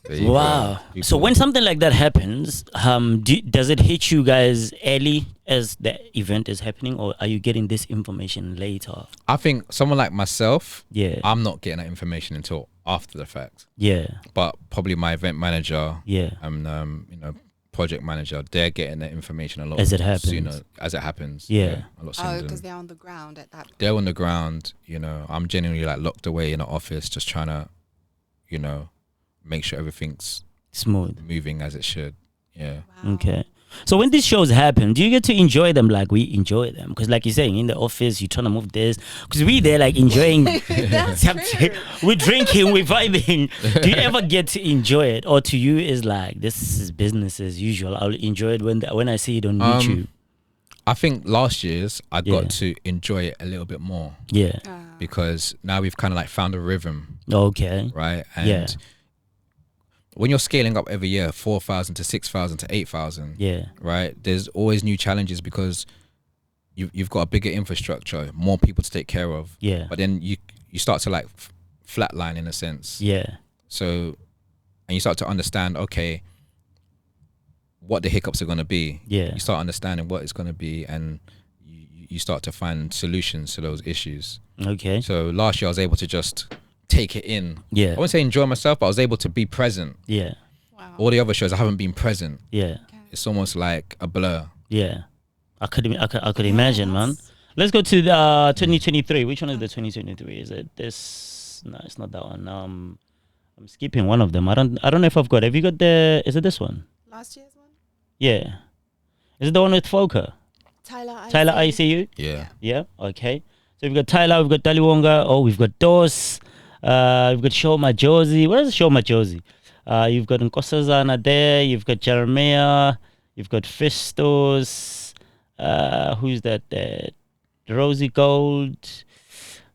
Wow. So when something like that happens, does it hit you guys early as the event is happening, or are you getting this information later? I think someone like myself, I'm not getting that information until after the fact. Yeah. But probably my event manager, and you know, project manager, they're getting that information a lot as it happens. Sooner, as it happens. Yeah. A lot sooner. Because they're on the ground at that point. They're on the ground, you know. I'm genuinely like locked away in an office just trying to, you know, make sure everything's smooth, moving as it should. Yeah. Wow. Okay. So when these shows happen, do you get to enjoy them like we enjoy them? Because like you're saying, in the office, you're trying to move this. Because we there like enjoying. We're drinking, we're vibing. Do you ever get to enjoy it? Or to you is like, this is business as usual. I'll enjoy it when I see it on YouTube. I think last year's I got to enjoy it a little bit more. Yeah. Because now we've kind of like found a rhythm. Okay. Right? And when you're scaling up every year, 4,000 to 6,000 to 8,000, right? There's always new challenges because you've got a bigger infrastructure, more people to take care of. Yeah. But then you start to like flatline in a sense. Yeah. So, and you start to understand, okay, what the hiccups are going to be. Yeah. You start understanding what it's going to be, and you start to find solutions to those issues. Okay. So last year I was able to just take it in. Yeah. I won't say enjoy myself, but I was able to be present. Yeah. Wow. All the other shows I haven't been present. Yeah. It's almost like a blur. Yeah. I could imagine, man. Let's go to the 2023. Which one is the 2023? Is it this? No, it's not that one. I'm skipping one of them. I don't know if I've got. Have you got the? Is it this one? Last year's one? Yeah. Is it the one with Foka? Tyler ICU? Yeah. Yeah. Okay. So we've got Tyler, we've got Daliwonga, we've got Dos, we've got Shoma Josie. What is Shoma Josie? You've got Nkosazana there, you've got Jeremiah, you've got Fistos, who's that? Rosie Gold.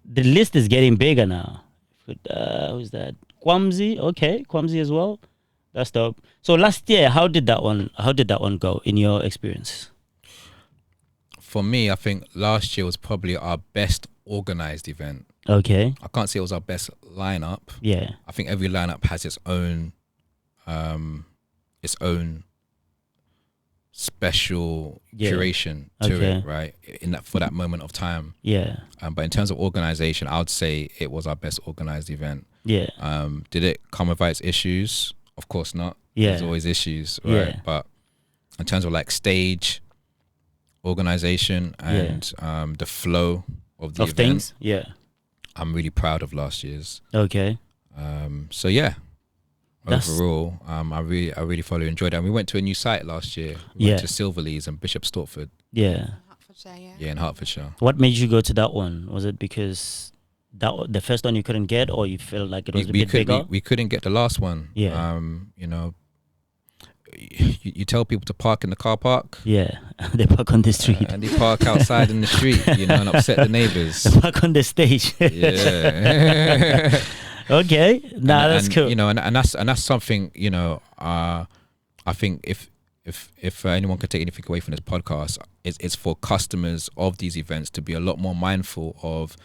The list is getting bigger now. Who's that? Kwamzi. Okay, Kwamzi as well. That's dope. So last year, how did that one go in your experience? For me, I think last year was probably our best organized event. Okay. I can't say it was our best lineup. Yeah. I think every lineup has its own special curation to it, right? For that moment of time. Yeah. But in terms of organization, I would say it was our best organized event. Yeah. Did it come without its issues? Of course not. Yeah. There's always issues, right? Yeah. But in terms of like stage organization and the flow of the event, things, I'm really proud of last year's. Okay. So yeah, overall, I really thoroughly enjoyed it. And we went to a new site last year. We went to Silverlees and Bishop Stortford. Yeah. Yeah, in Hertfordshire. What made you go to that one? Was it because the first one you couldn't get, or you felt like it was a bit bigger? We couldn't get the last one. Yeah. You know, you tell people to park in the car park. Yeah, they park on the street. And they park outside in the street, you know, and upset the neighbors. They park on the stage. Yeah. Okay, that's cool. You know, and that's something, you know. I think if anyone could take anything away from this podcast, it's for customers of these events to be a lot more mindful of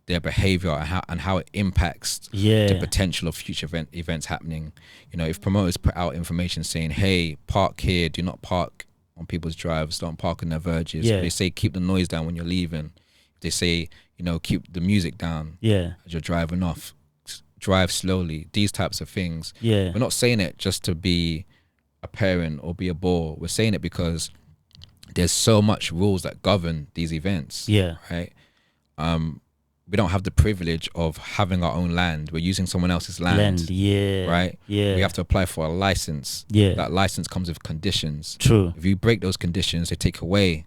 their behavior and how it impacts the potential of future events happening. You know, if promoters put out information saying, hey, park here, do not park on people's drives, don't park on their verges. If they say keep the noise down when you're leaving. If they say, you know, keep the music down as you're driving off, drive slowly, these types of things. We're not saying it just to be a parent or be a bore. We're saying it because there's so much rules that govern these events. Right. We don't have the privilege of having our own land. We're using someone else's land. Right. We have to apply for a license. That license comes with conditions. True. If you break those conditions, they take away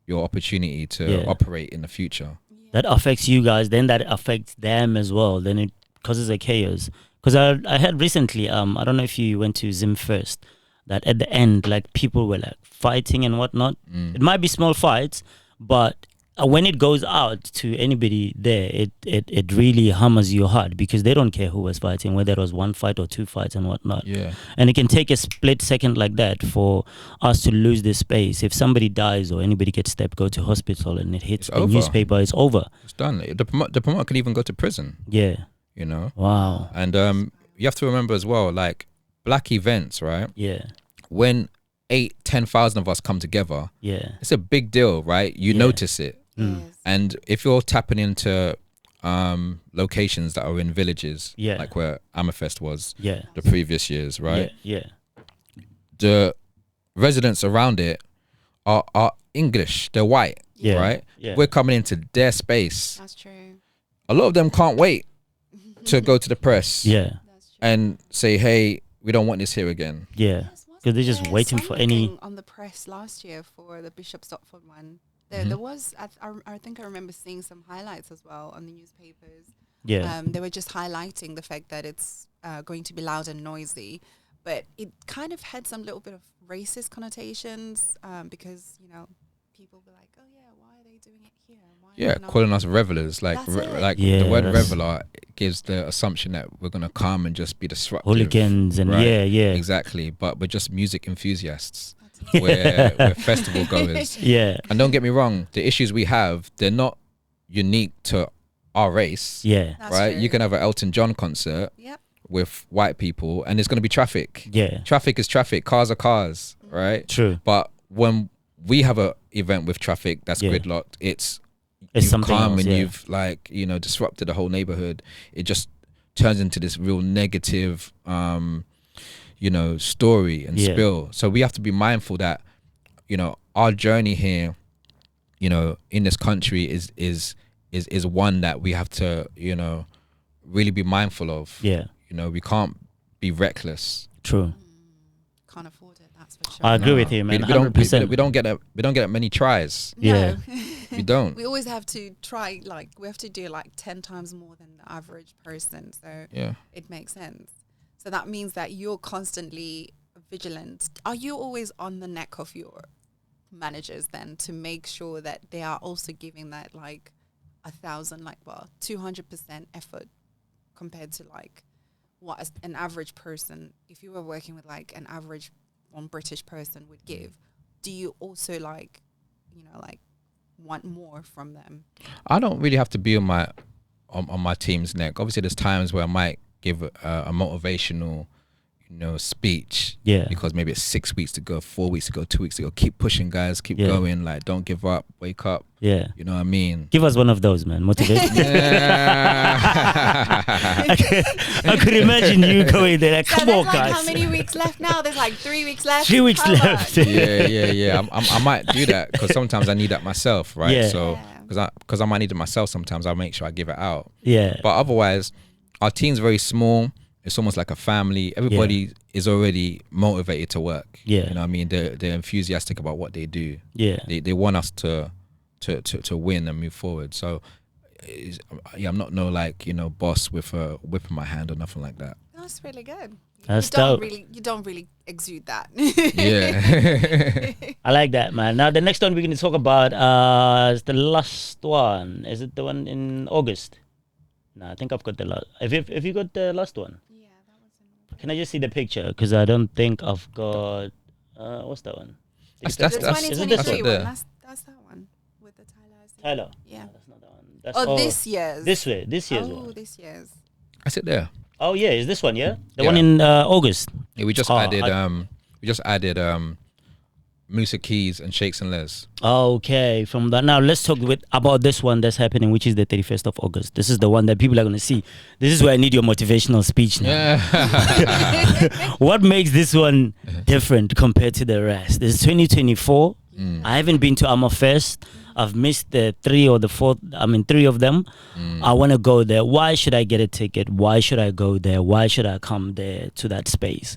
your opportunity to operate in the future. That affects you guys, then that affects them as well. Then it causes a chaos. Because I heard recently, I don't know if you went to Zim first, that at the end, like, people were like fighting and whatnot. It might be small fights, but when it goes out to anybody there, it really hammers your heart, because they don't care who was fighting, whether it was one fight or two fights and whatnot. And it can take a split second like that for us to lose this space. If somebody dies or anybody gets stepped, go to hospital, and it hits the newspaper, it's over. It's done. The promoter can even go to prison. You know. Wow. And you have to remember as well, like, black events, right? When 8,000-10,000 of us come together, it's a big deal, right? You notice it. And if you're tapping into locations that are in villages, like where Amafest was the previous years, right? The residents around it are English, they're white, right? We're coming into their space. That's true. A lot of them can't wait to go to the press and say, hey, we don't want this here again. Because they're just waiting for any... On the press last year for the Bishop Stortford one, there was, I think I remember seeing some highlights as well on the newspapers. They were just highlighting the fact that it's going to be loud and noisy, but it kind of had some little bit of racist connotations, because, you know, people were like, oh yeah, why are they doing it here? Calling us revelers, like the word reveler gives the assumption that we're gonna come and just be disruptive, hooligans, and right? exactly. But we're just music enthusiasts. We're festival goers. And don't get me wrong, the issues we have, they're not unique to our race. Right. You can have an Elton John concert with white people, and there's gonna be traffic. Traffic is traffic. Cars are cars. Right. True. But when we have a event with traffic that's gridlocked, it's something come else, and you've, like, you know, disrupted the whole neighborhood. It just turns into this real negative you know, story and spill. So we have to be mindful that, you know, our journey here, you know, in this country is one that we have to, you know, really be mindful of. You know, we can't be reckless. True. Can't afford it, that's for sure. I agree with you, man. We don't get that many tries. No. We don't. We always have to try, like, we have to do like 10 times more than the average person. So it makes sense. So that means that you're constantly vigilant. Are you always on the neck of your managers then to make sure that they are also giving that, like, 200% effort compared to like what an average person, if you were working with like an average one British person would give, do you also like, you know, like want more from them? I don't really have to be on my team's neck. Obviously, there's times where I might give a motivational, you know, speech. Yeah. Because maybe it's 6 weeks to go, 4 weeks to go, 2 weeks to go. Keep pushing, guys. Keep going. Like, don't give up. Wake up. Yeah. You know what I mean? Give us one of those, man. Motivation. Yeah. I could imagine you going there. Like, So come there's on, like guys. how many weeks left now? There's like 3 weeks left. 3 weeks Come on. left. Yeah. I might do that because sometimes I need that myself, right? Yeah. So Yeah. because I might need it myself sometimes, I'll make sure I give it out. Yeah. But otherwise, our team's very small. It's almost like a family. Everybody is already motivated to work. Yeah. You know what I mean? They're enthusiastic about what they do. Yeah. They want us to win and move forward. So I'm not no like, you know, boss with a whip in my hand or nothing like that. That's really good. That's dope. You don't really exude that. Yeah. I like that, man. Now the next one we're going to talk about is the last one. Is it the one in August? No, I think I've got the last. Have you got the last one? Yeah, that was Can I just see the picture? Because I don't think I've got. What's that one? That's the is it this 2023 one? one. That's that one with the Tyler. Tyler. Yeah. No, that's not that one. That's, This year's. This year's Oh, one. this year's. That's it there. Oh yeah, is this one? Yeah, the Yeah. one in August. Yeah, we just added Musa Keys and Shakes and Les. Okay, from that now let's talk about this one that's happening, which is the 31st of August. This is the one that people are going to see. This is where I need your motivational speech now. Yeah. What makes this one different compared to the rest? This is 2024. I haven't been to Amafest. I've missed the 3 or the 4. I mean, 3 of them. I want to go there. Why should I get a ticket? Why should I go there? Why should I come there to that space?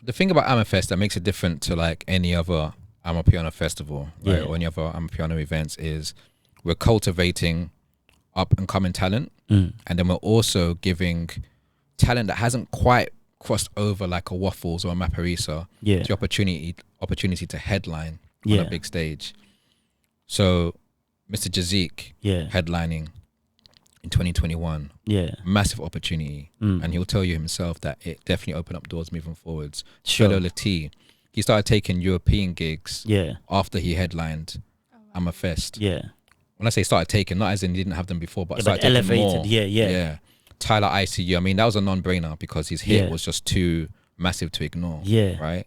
The thing about Amafest that makes it different to like any other Amapiano festival, right, or any other Amapiano events is we're cultivating up and coming talent, and then we're also giving talent that hasn't quite crossed over like a Waffles or a Maparisa the opportunity to headline on a big stage. So Mr. Jazik headlining in 2021, massive opportunity, and he'll tell you himself that it definitely opened up doors moving forwards. Sure. Lati, he started taking European gigs after he headlined Amafest. When I say started taking, not as in he didn't have them before, but started taking elevated. more. Yeah. Tyler ICU, I mean, that was a non-brainer because his hit was just too massive to ignore. Right.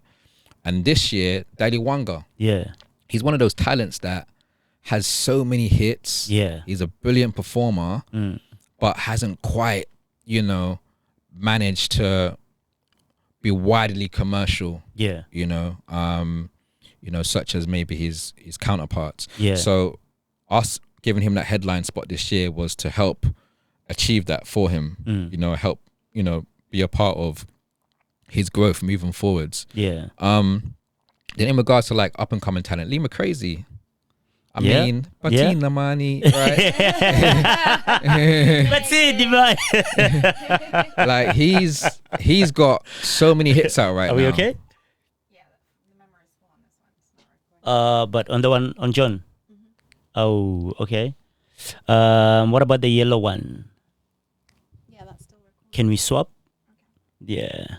And this year, Daily Wanga. He's one of those talents that has so many hits. He's a brilliant performer, but hasn't quite, you know, managed to be widely commercial. You know, such as maybe his counterparts. So us giving him that headline spot this year was to help achieve that for him. You know, help, you know, be a part of his growth moving forwards. Then in regards to like up and coming talent, Lima Crazy. I mean, Patina Mani, right? That's it, Divine. Like he's got so many hits out right now. Are we okay? Yeah, the memory is full on this one. It's not recording. But on the one on John. Oh, okay. What about the yellow one? Yeah, that's still recording. Can we swap? Okay. Yeah.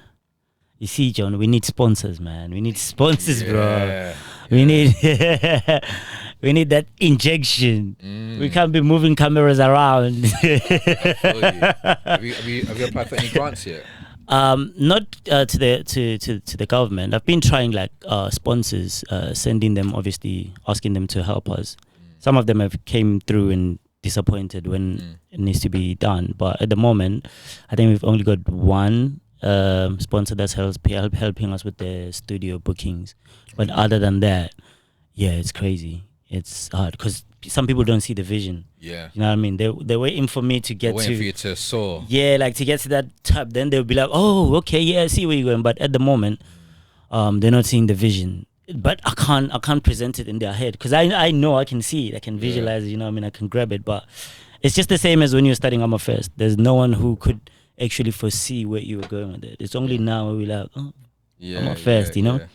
You see, John, we need sponsors, man. We need sponsors, bro. Yeah. We need we need that injection. We can't be moving cameras around. Have you applied for any grants yet? Not to the government. I've been trying like sponsors, sending them, obviously asking them to help us. Some of them have came through and disappointed when it needs to be done. But at the moment, I think we've only got one sponsor that's helping us with the studio bookings. But other than that, yeah, it's crazy. It's hard because some people don't see the vision. Yeah. You know what I mean? They're waiting for me to get waiting to... for you to soar. Yeah, like to get to that top. Then they'll be like, oh, okay, yeah, I see where you're going. But at the moment, they're not seeing the vision. But I can't present it in their head because I know I can see it. I can visualize it, you know what I mean? I can grab it. But it's just the same as when you're studying Amafest. There's no one who could actually foresee where you were going with it. It's only now where we're like, oh, Amafest, you know? Yeah.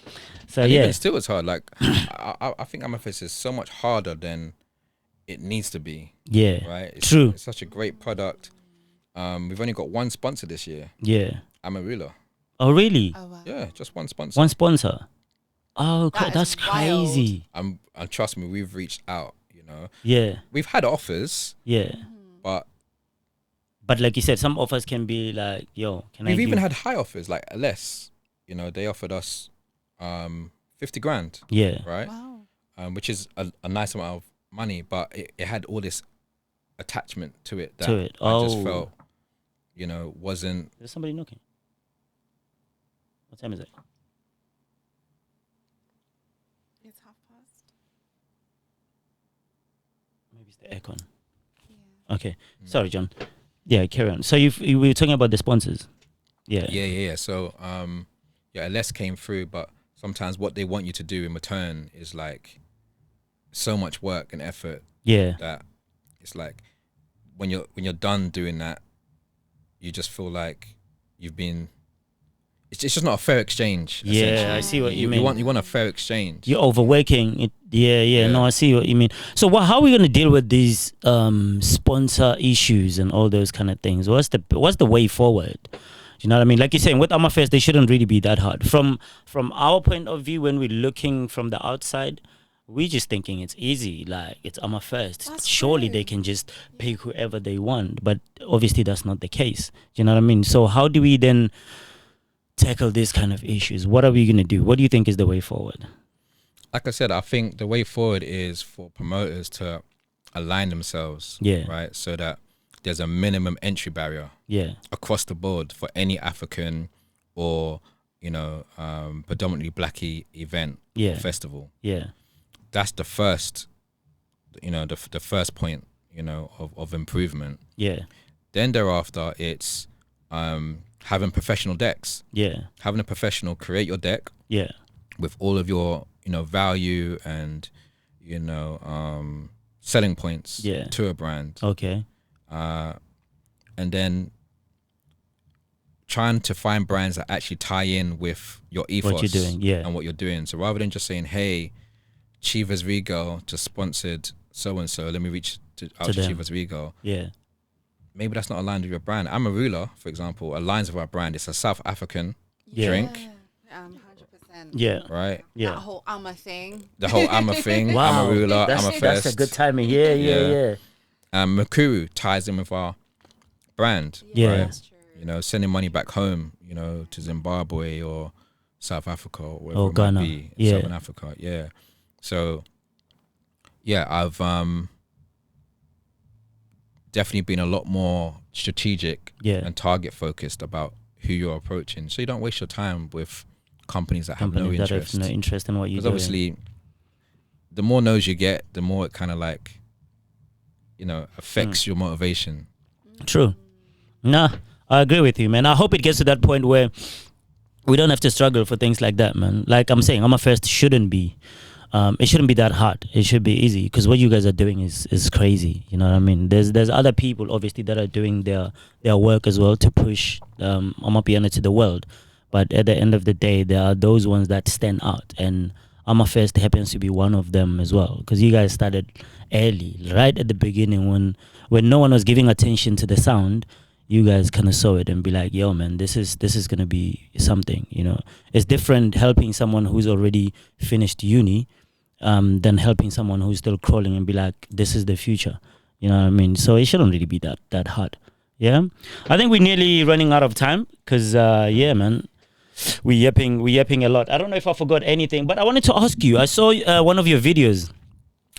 So and yeah. even still, it's hard. Like, I think Amafest is so much harder than it needs to be. Yeah. Right? True. It's such a great product. we've only got one sponsor this year. Yeah. Amarula. Oh, really? Oh, wow. Yeah, just one sponsor. One sponsor. Oh, that's wild. crazy. And trust me, we've reached out. You know. Yeah. We've had offers. Yeah. But like you said, some offers can be like, yo, we've even had high offers, like less. You know, they offered us 50 grand. Yeah. Right. Wow. Which is a nice amount of money, but it had all this attachment to it that I just felt, you know, wasn't. There's somebody knocking. What time is it? It's past. Maybe it's the aircon. Yeah. Okay. Sorry, John. Yeah, carry on. So you were talking about the sponsors. Yeah. Yeah. So less came through, but sometimes what they want you to do in return is like so much work and effort. Yeah. That it's like when you're done doing that, you just feel like you've been. It's just not a fair exchange. Yeah, I see what you mean. You want a fair exchange. You're overworking it. Yeah. No, I see what you mean. So how are we going to deal with these sponsor issues and all those kind of things? What's the way forward? You know what I mean? Like you're saying, with Amafest, they shouldn't really be that hard. From our point of view, when we're looking from the outside, we're just thinking it's easy. Like, it's Amafest. Surely they can just pick whoever they want. But obviously, that's not the case. You know what I mean? So how do we then tackle these kind of issues? What are we going to do? What do you think is the way forward? Like I said, I think the way forward is for promoters to align themselves. Yeah. Right. So that there's a minimum entry barrier. Yeah. Across the board for any African or, you know, predominantly Blackie event or festival. Yeah. That's the first, you know, the first point, you know, of improvement. Yeah. Then thereafter, it's having professional decks. Yeah. Having a professional create your deck. Yeah. With all of your, you know, value and, you know, selling points to a brand. Okay. And then trying to find brands that actually tie in with your ethos what you're doing, and what you're doing. So rather than just saying, hey, Chivas Regal just sponsored so-and-so, let me reach out to Chivas Regal. Yeah. Maybe that's not aligned with your brand. Amarula, for example, aligns with our brand. It's a South African drink. 100%. Yeah. Right? Yeah. That whole Ama thing. The whole Ama thing. Wow. Amarula, Amafest. That's a good timing. Yeah. Makuru ties in with our brand. Yeah. Right? That's true. You know, sending money back home, you know, to Zimbabwe or South Africa or wherever it Ghana. might be. Yeah. Southern Africa. Yeah. So, yeah, I've definitely been a lot more strategic and target focused about who you're approaching. So you don't waste your time with companies that have no interest. That have no interest in what you're Because doing. obviously, the more no's you get, the more it kind of like, you know, affects your motivation. True. Nah, I agree with you, man. I hope it gets to that point where we don't have to struggle for things like that, man. Like I'm saying, Amafest shouldn't be. It shouldn't be that hard. It should be easy because what you guys are doing is crazy. You know what I mean? There's other people obviously that are doing their work as well to push Amapiano to the world. But at the end of the day, there are those ones that stand out, and Amafest happens to be one of them as well. Because you guys started early, right at the beginning when no one was giving attention to the sound. You guys kind of saw it and be like, yo, man, this is gonna be something. You know, it's different helping someone who's already finished uni than helping someone who's still crawling and be like, this is the future. You know what I mean? So it shouldn't really be that hard. Yeah, I think we're nearly running out of time because yeah, man, we're yapping a lot. I don't know if I forgot anything, but I wanted to ask you. I saw one of your videos.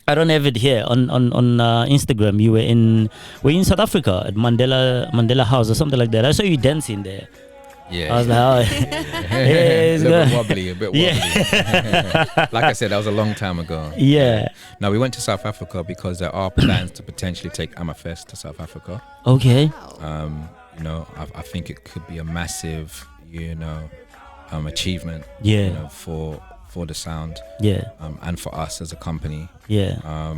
I don't have it here on Instagram. You were in South Africa at Mandela House or something like that. I saw you dancing there. Yeah. I was like, oh, a bit wobbly. Yeah. Like I said, that was a long time ago. Yeah. Now we went to South Africa because there are plans to potentially take Amafest to South Africa. Okay. You know, I think it could be a massive, you know, achievement. Yeah. You know, for the sound. Yeah. And for us as a company. Yeah.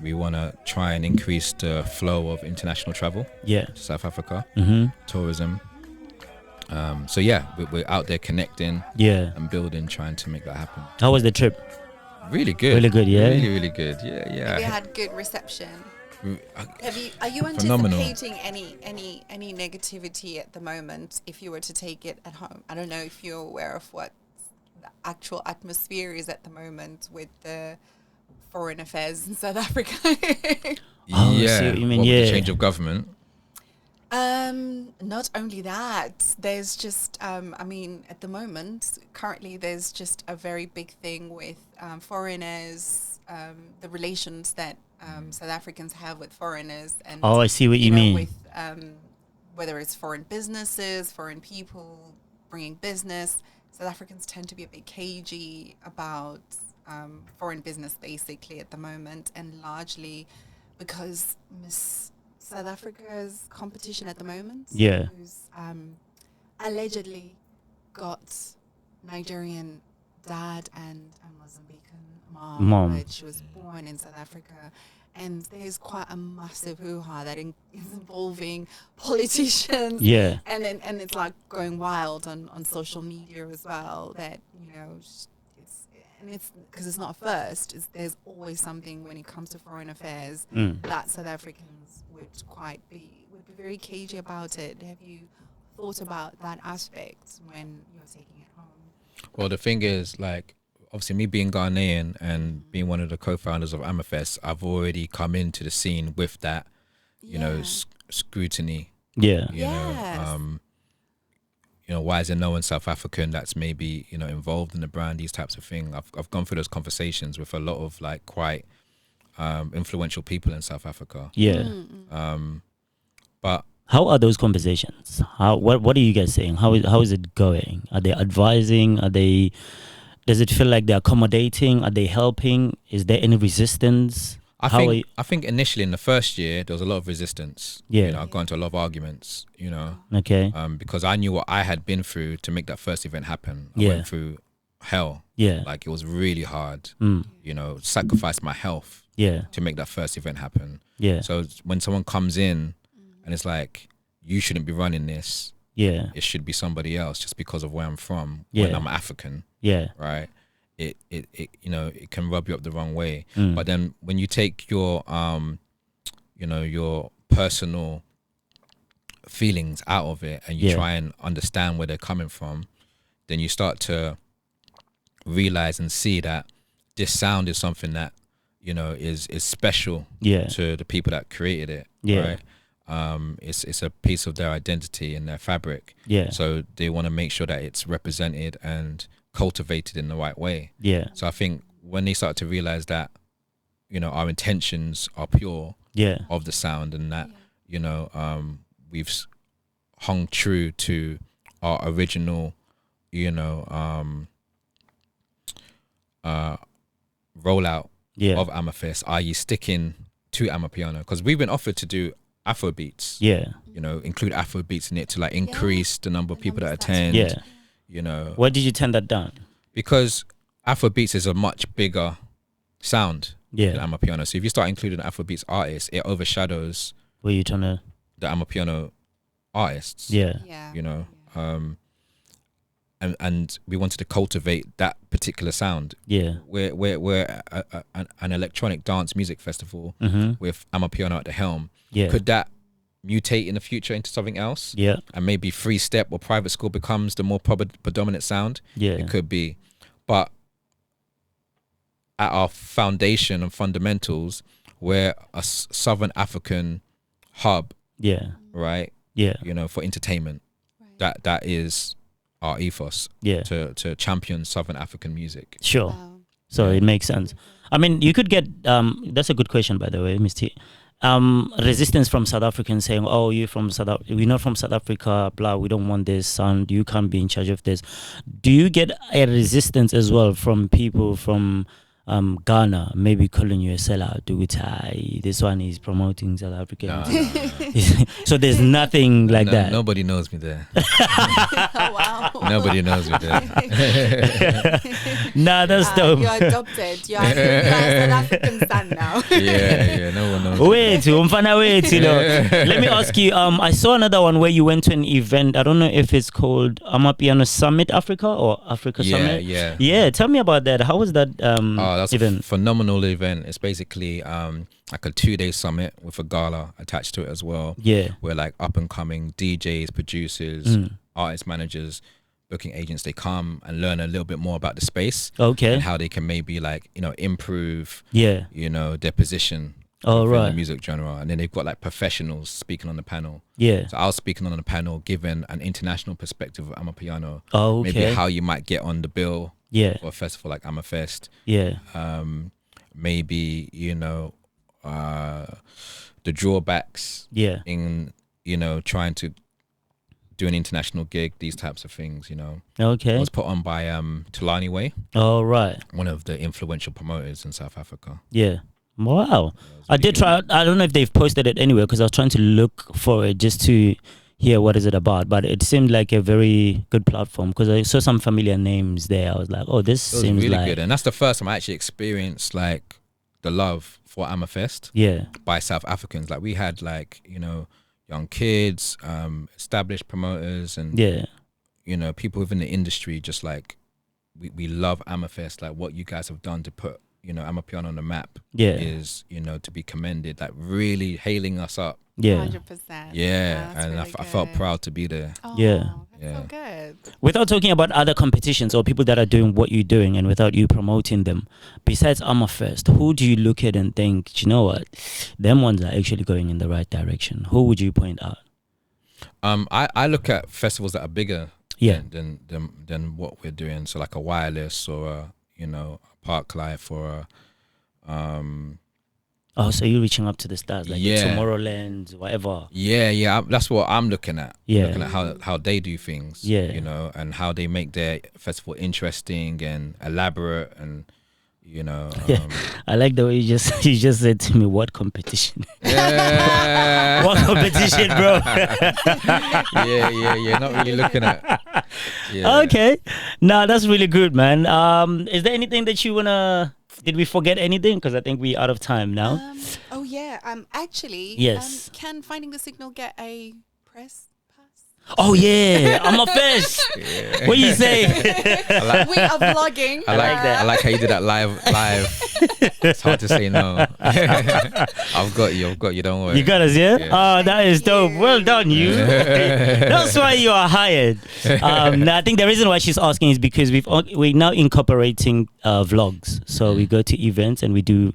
We want to try and increase the flow of international travel. Yeah. To South Africa. Mm-hmm. Tourism. So yeah, we're out there connecting. Yeah. And building, trying to make that happen. How was the trip? Really good. Really good, yeah. Really, really good. Yeah. We had good reception. Are you phenomenal. anticipating any negativity at the moment if you were to take it at home? I don't know if you're aware of what the actual atmosphere is at the moment with the foreign affairs in South Africa. Yeah, you mean, what with the change of government? Not only that, there's just, I mean, at the moment, currently, there's just a very big thing with foreigners, the relations that South Africans have with foreigners. And I see what you know, mean. With whether it's foreign businesses, foreign people bringing business, South Africans tend to be a bit cagey about foreign business, basically, at the moment, and largely because Miss South Africa's competition at the moment, who's allegedly got Nigerian dad and a Mozambican mom, but she was born in South Africa, and there's quite a massive hoo-ha that is involving politicians, and it's like going wild on social media as well. That it's because it's not first. There's always something when it comes to foreign affairs that South Africans would be very cagey about it. Have you thought about that aspect when you're taking it home? Well, the thing is, like, obviously me being Ghanaian and being one of the co-founders of Amafest, I've already come into the scene with that, you know, scrutiny. You know, why is there no one South African that's maybe, you know, involved in the brand, these types of things. I've gone through those conversations with a lot of like quite influential people in South Africa. But how are those conversations? What are you guys saying? How is it going? Are they advising? Does it feel like they're accommodating? Are they helping? Is there any resistance? I think initially in the first year there was a lot of resistance. You know, I got into a lot of arguments, you know. Okay. Because I knew what I had been through to make that first event happen. I went through hell. Like it was really hard. You know, sacrificed my health to make that first event happen. So when someone comes in and it's like, you shouldn't be running this. It should be somebody else just because of where I'm from. When I'm African. Right. It you know, it can rub you up the wrong way. But then when you take your you know, your personal feelings out of it and you try and understand where they're coming from, then you start to realize and see that this sound is something that, you know, is special to the people that created it. Right. It's a piece of their identity and their fabric. So they want to make sure that it's represented and cultivated in the right way. So I think when they start to realize that, you know, our intentions are pure of the sound, and that, you know, we've hung true to our original, you know, rollout of Amafest, i.e. sticking to Amapiano, because we've been offered to do Afro beats, you know, include Afro beats in it to like increase the number of people that attend. You know, why did you turn that down? Because Afrobeats is a much bigger sound than Amapiano. So if you start including Afrobeats artists, it overshadows the Amapiano artists. You know, and we wanted to cultivate that particular sound. We're an electronic dance music festival with Amapiano at the helm. Could that mutate in the future into something else? And maybe Free Step or Private School becomes the more predominant sound? It could be. But at our foundation and fundamentals, we're a Southern African hub, right? You know, for entertainment. That is our ethos, to champion Southern African music. So it makes sense. I mean, you could get that's a good question, by the way, Ms. T. Resistance from South Africans saying, "Oh, we're not from South Africa, blah. We don't want this sound. You can't be in charge of this." Do you get a resistance as well from people from Ghana, maybe calling you a sellout? This one is promoting South Africa. No. So there's nothing like that. Nobody knows me there. Wow. Nobody knows me there. Nah, that's dope. You're adopted. You're a South African son now. No one knows. Wait, you know. Let me ask you. I saw another one where you went to an event. I don't know if it's called Amapiano Summit Africa or Africa Summit. Yeah. Yeah, tell me about that. How was that? that's a phenomenal event. It's basically like a 2-day summit with a gala attached to it as well. Yeah. Where like up and coming DJs, producers, artist managers, booking agents, they come and learn a little bit more about the space. Okay. And how they can maybe like, you know, improve, yeah, you know, their position Oh, within right. the music genre. And then they've got like professionals speaking on the panel. Yeah. So I was speaking on the panel, giving an international perspective of Amapiano. Oh, okay. Maybe how you might get on the bill Yeah. for a festival like Amafest. Yeah. Maybe, you know, the drawbacks Yeah. in, you know, trying to do an international gig, these types of things, you know. It Okay. was put on by Tulani Way, All right. one of the influential promoters in South Africa. Yeah. Wow. I really did try. I don't know if they've posted it anywhere because I was trying to look for it just to hear what is it about. But it seemed like a very good platform because I saw some familiar names there. I was like, oh, this It was seems really like good. And that's the first time I actually experienced like the love for Amafest yeah, by South Africans. Like we had like, you know, young kids, established promoters and, yeah, you know, people within the industry just like, we love Amafest. Like what you guys have done to put, you know, Amapiano on the map yeah, is, you know, to be commended, like really hailing us up. yeah. 100%. Yeah. That's And really I felt good. proud to be there. Oh, Yeah. That's Yeah. so good. Without talking about other competitions or people that are doing what you're doing and without you promoting them, besides Amafest, who do you look at and think, "Do you know what, them ones are actually going in the right direction? Who would you point out? I look at festivals that are bigger Yeah. than what we're doing. So like a Wireless or a, you know, a Park Life or a Oh, so you're reaching up to the stars, like Yeah. Tomorrowland, whatever. that's what I'm looking at. Yeah. Looking at how they do things. Yeah. You know, and how they make their festival interesting and elaborate and, you know. Yeah. I like the way you just said to me, what competition? Yeah. What competition, bro? yeah. Not really looking at. Yeah. Okay. No, that's really good, man. Is there anything that you wanna? Did we forget anything? Because I think we're out of time now. Oh yeah. Actually. Yes. Can Finding the Signal get a press pass? Oh yeah, Amafest. What you say? We are vlogging. I like that. I like how you did that live. It's hard to say no. I've got you. Don't worry. You got us, yeah? Yeah. Oh, that is dope. you. Well done, you. That's why you are hired. Now, I think the reason why she's asking is because we're now incorporating vlogs. So we go to events and we do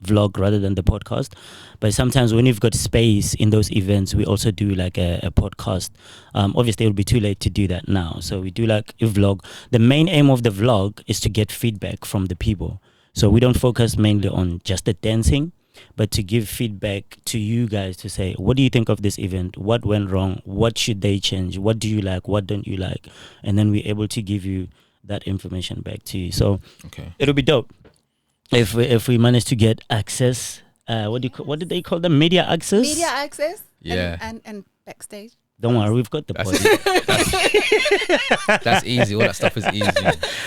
vlog rather than the podcast. But sometimes when you've got space in those events, we also do like a podcast. Obviously, it will be too late to do that now. So we do like a vlog. The main aim of the vlog is to get feedback from the people. So we don't focus mainly on just the dancing, but to give feedback to you guys to say, what do you think of this event? What went wrong? What should they change? What do you like? What don't you like? And then we're able to give you that information back to you. So Okay. it'll be dope if we manage to get access. What did they call them? Media access? Media access. Yeah. And backstage. Don't worry, we've got the That's, body. that's easy. All that stuff is easy.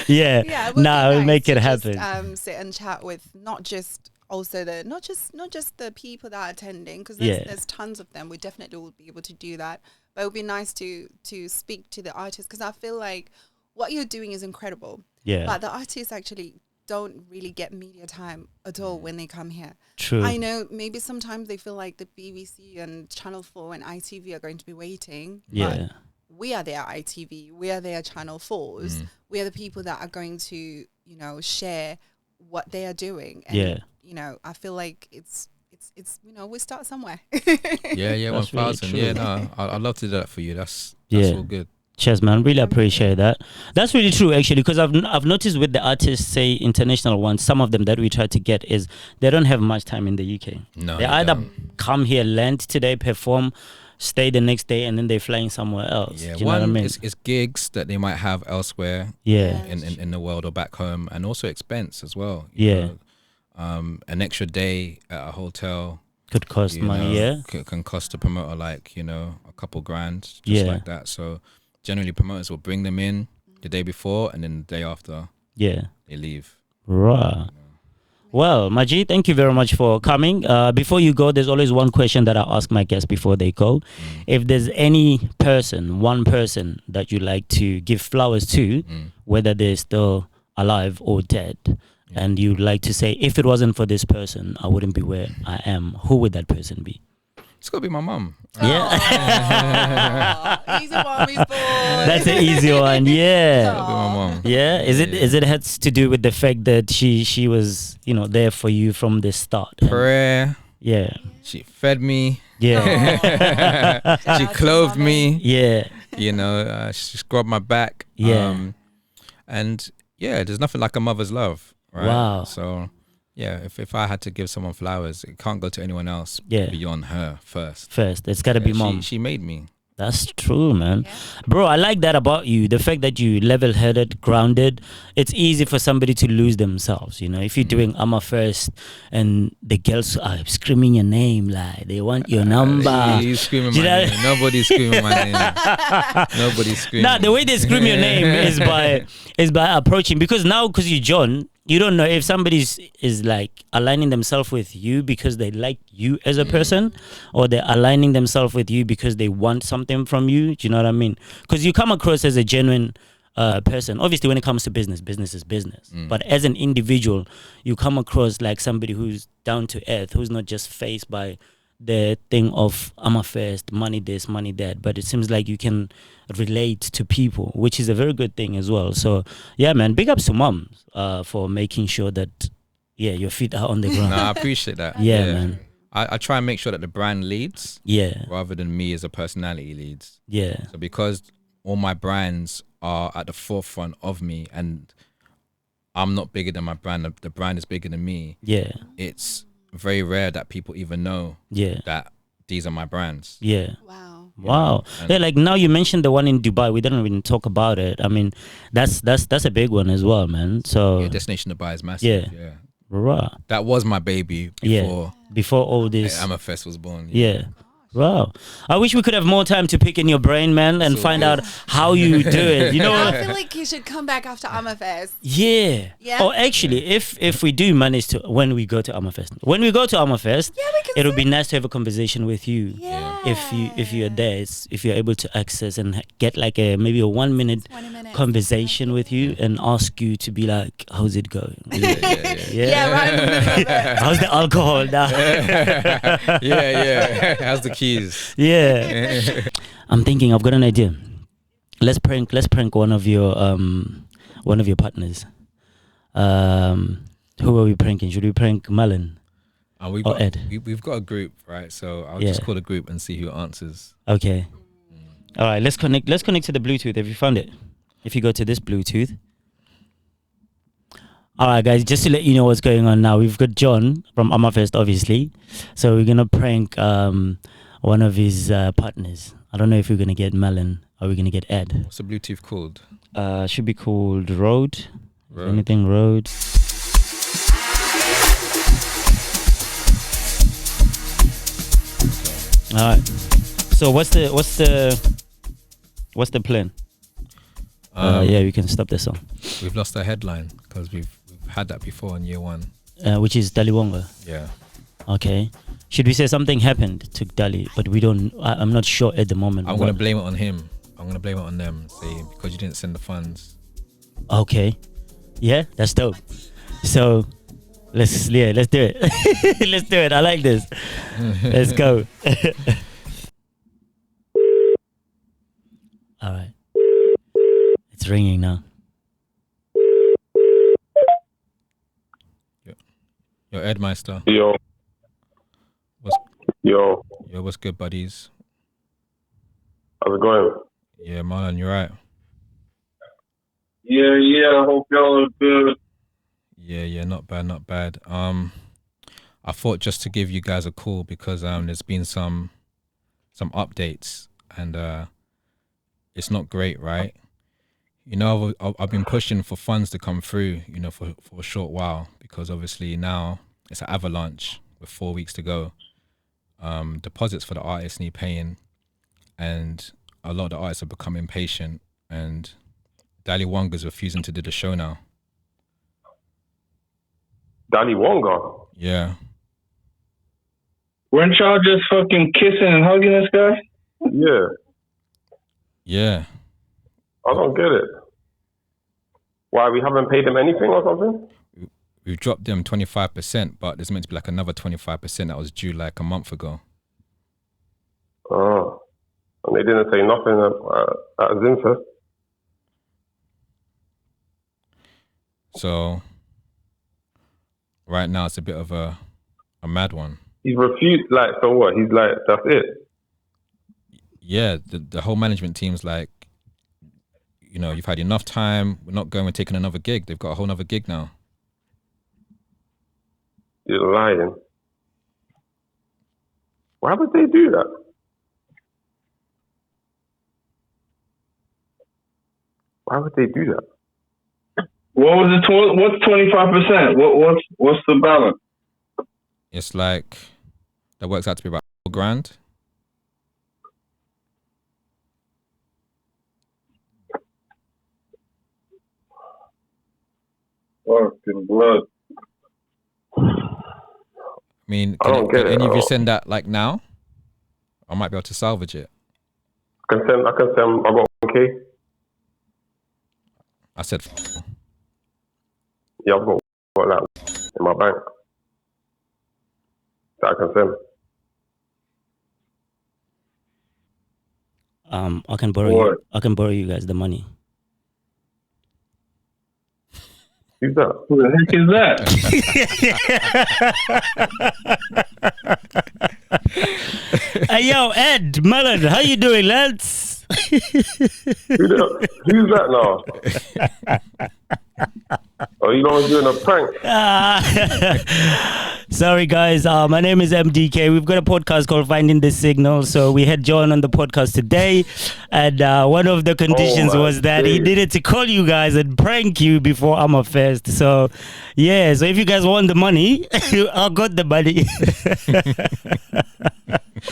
Yeah. Yeah. It would Nah, be we'll nice make it to just, happen. sit and chat with not just the people that are attending, because Yeah. there's tons of them. We definitely will be able to do that. But it would be nice to speak to the artists, because I feel like what you're doing is incredible. Yeah. But the artists actually don't really get media time at all when they come here. True. I know maybe sometimes they feel like the BBC and Channel 4 and ITV are going to be waiting. Yeah. But we are their ITV. We are their Channel 4s. We are the people that are going to, you know, share what they are doing. And, Yeah. you know, I feel like it's you know, we start somewhere. Yeah, That's 1,000. really Yeah, true. no, I'd love to do that for you. That's Yeah. all good. Cheers, man. Really appreciate that. That's really true, actually, because I've noticed with the artists, say international ones, some of them that we try to get is they don't have much time in the UK. No, They they either don't. come here, land today, perform, stay the next day, and then they're flying somewhere else. Yeah, Do you know what I one mean? is gigs that they might have elsewhere Yeah. in the world or back home, and also expense as well. Yeah. An extra day at a hotel, Could cost you money, know, yeah. can cost a promoter like, you know, a couple grand, just Yeah. like that. So generally promoters will bring them in the day before, and then the day after Yeah. they leave. Right. Well, Maji, thank you very much for coming. Before you go, there's always one question that I ask my guests before they go. If there's any person, one person that you like to give flowers to, whether they're still alive or dead, and you'd like to say, if it wasn't for this person, I wouldn't be where I am, who would that person be? It's got to be my mum. Yeah. Easy mommy's boy. That's an easy one. Yeah. It's got to be my mum. Yeah. Is it has to do with the fact that she was, there for you from the start? Prayer. Yeah. She fed me. Yeah. She clothed me. Yeah. She scrubbed my back. Yeah. And yeah, there's nothing like a mother's love. Right? Wow. So yeah, if I had to give someone flowers, it can't go to anyone else beyond her first. It's got to be mom. She made me. That's true, man. Bro, I like that about you. The fact that you level-headed, grounded. It's easy for somebody to lose themselves, If you're doing Amafest and the girls are screaming your name, like they want your number. You screaming my name. Nobody's screaming my name. Nobody's screaming. Nah, the way they scream your name is by approaching. Because you're John, you don't know if somebody is like aligning themselves with you because they like you as a person, or they're aligning themselves with you because they want something from you. Do you know what I mean? Because you come across as a genuine person. Obviously, when it comes to business is business. But as an individual, you come across like somebody who's down to earth, who's not just faced by the thing of Amafest, money this, money that. But it seems like you can relate to people, which is a very good thing as well. So yeah, man, big ups to moms for making sure that your feet are on the ground. I appreciate that. Yeah, man. I try and make sure that the brand leads, rather than me as a personality leads. Yeah. So because all my brands are at the forefront of me, and I'm not bigger than my brand, the brand is bigger than me. Yeah. It's very rare that people even know that these are my brands. Yeah. Wow. Yeah, like now you mentioned the one in Dubai. We didn't even talk about it. I mean, that's a big one as well, man. So Destination Dubai is massive. Yeah. Right. That was my baby before all this. Amafest was born. Yeah. Wow. I wish we could have more time to pick in your brain, man, and find out how you do it. I feel like you should come back after Amafest. Yeah. Or actually, if we do manage to, when we go to Amafest, it'll be nice to have a conversation with you. Yeah. If you're there, if you're able to access and get like maybe a 1 minute conversation with you and ask you to be like, how's it going? Yeah, right in the middle of it. How's the alcohol now? How's the keys? Yeah. I'm thinking I've got an idea. Let's prank one of your partners. Who are we pranking? Should we prank Malin? Or Ed? We've got a group, right? So I'll just call the group and see who answers. Okay. All right, let's connect to the Bluetooth. Have you found it? If you go to this Bluetooth. All right, guys, just to let you know what's going on now, we've got John from Amafest, obviously. So we're going to prank one of his partners. I don't know if we're going to get Malin or we're going to get Ed. What's the Bluetooth called? Should be called Road. Anything Road. All right. So what's the plan? Yeah, we can stop the song. We've lost our headline because we've had that before in year one. Which is Dali Wonga. Yeah. Okay. Should we say something happened to Dali, but we don't? I'm not sure at the moment. I'm gonna blame it on him. I'm gonna blame it on them. Say because you didn't send the funds. Okay. Yeah, that's dope. So let's do it. Let's do it. I like this. Let's go. All right. It's ringing now. Yo, Ed Meister. Yo. Yo, what's good, buddies? How's it going? Yeah, Marlon, you're right. Yeah, I hope y'all are good. Yeah, not bad. I thought just to give you guys a call because there's been some updates and it's not great, right? I've been pushing for funds to come through, for a short while because obviously now it's an avalanche with 4 weeks to go. Deposits for the artists need paying, and a lot of the artists have become impatient, and Dali Wonga's refusing to do the show now. Dali Wonga? Yeah. Weren't y'all just fucking kissing and hugging this guy? Yeah. I don't get it. Why, we haven't paid him anything or something? we've dropped them 25%, but there's meant to be like another 25% that was due like a month ago. Oh, and they didn't say nothing at Zinfest. So right now it's a bit of a mad one. He's refused. Like, so what? He's like, that's it. Yeah, the whole management team's like, you know, you've had enough time. We're not going. We're taking another gig. They've got a whole other gig now. You're lying. Why would they do that? Why would they do that? What was the what's 25%? What's the balance? It's like that works out to be about $4,000. Fucking blood. I mean, I don't get it. Any of you send that like now? I might be able to salvage it. I can send. I got 1K. I said, Yeah, I've got that in my bank that I can send. I can borrow you guys the money. Who's that? Who the heck is that? Hey, yo, Ed Mullen, how you doing, lads? Who's that now? Oh, you know I'm doing a prank. Sorry, guys. My name is MDK. We've got a podcast called Finding the Signal. So we had John on the podcast today. And one of the conditions was that he needed to call you guys and prank you before Amafest. So, yeah. So if you guys want the money, I got the money.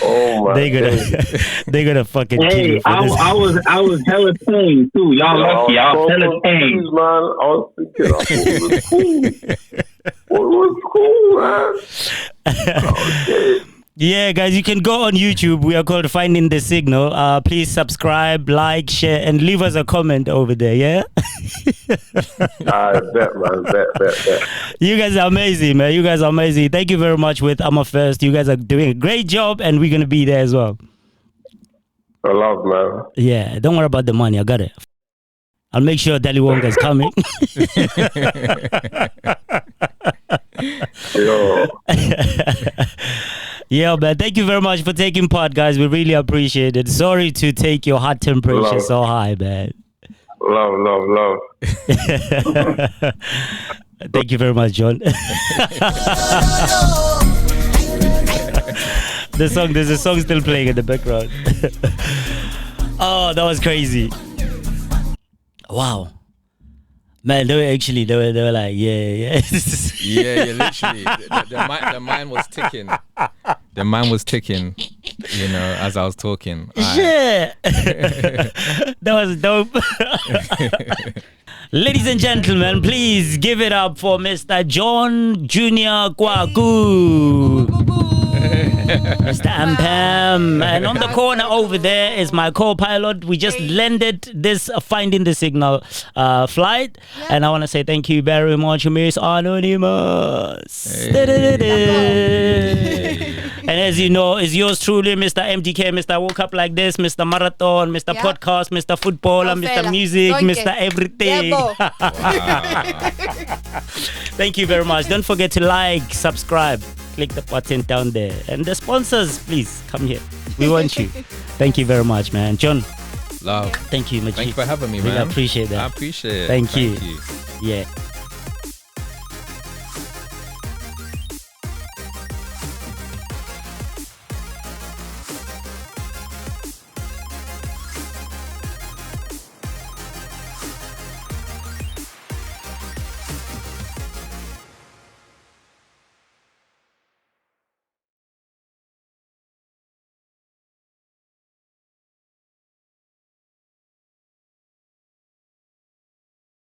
Oh my! They're gonna fucking kill you. I was hella tame too. Y'all lucky. I was hella tame. Man, I was thinking it was cool. It was cool, man. Okay. Yeah, guys, you can go on YouTube. We are called Finding the Signal. Please subscribe, like, share, and leave us a comment over there, yeah? I bet, man. Bet. You guys are amazing, man. You guys are amazing. Thank you very much with Amafest. You guys are doing a great job, and we're going to be there as well. I love, man. Yeah, don't worry about the money. I got it. I'll make sure Dali Wonga is coming. Yo. Yeah, man. Thank you very much for taking part, guys. We really appreciate it. Sorry to take your heart temperature so high, man. Love. Thank you very much, John. There's a song still playing in the background. Oh, that was crazy. Wow. Man, they were like, yeah. yeah, literally. The mind was ticking. The mind was ticking, you know, as I was talking. Yeah. That was dope. Ladies and gentlemen, please give it up for Mr. John Jr. Kwaku. Mr. Ampam. And on the corner over there is my co-pilot. We just landed this Finding the Signal flight. Yeah. And I want to say thank you very much, Miss Anonymous. Hey. And as you know, it's yours truly, Mr. MDK, Mr. Woke Up Like This, Mr. Marathon, Mr. Podcast, Mr. Footballer, Mr. Music, Mr. Everything. Thank you very much. Don't forget to like, subscribe, click the button down there. And the sponsors, please come here. We want you. Thank you very much, man. John. Love. Thank you, Majid. Thank you for having me, really man. Appreciate that. I appreciate it. Thank you. You. Yeah.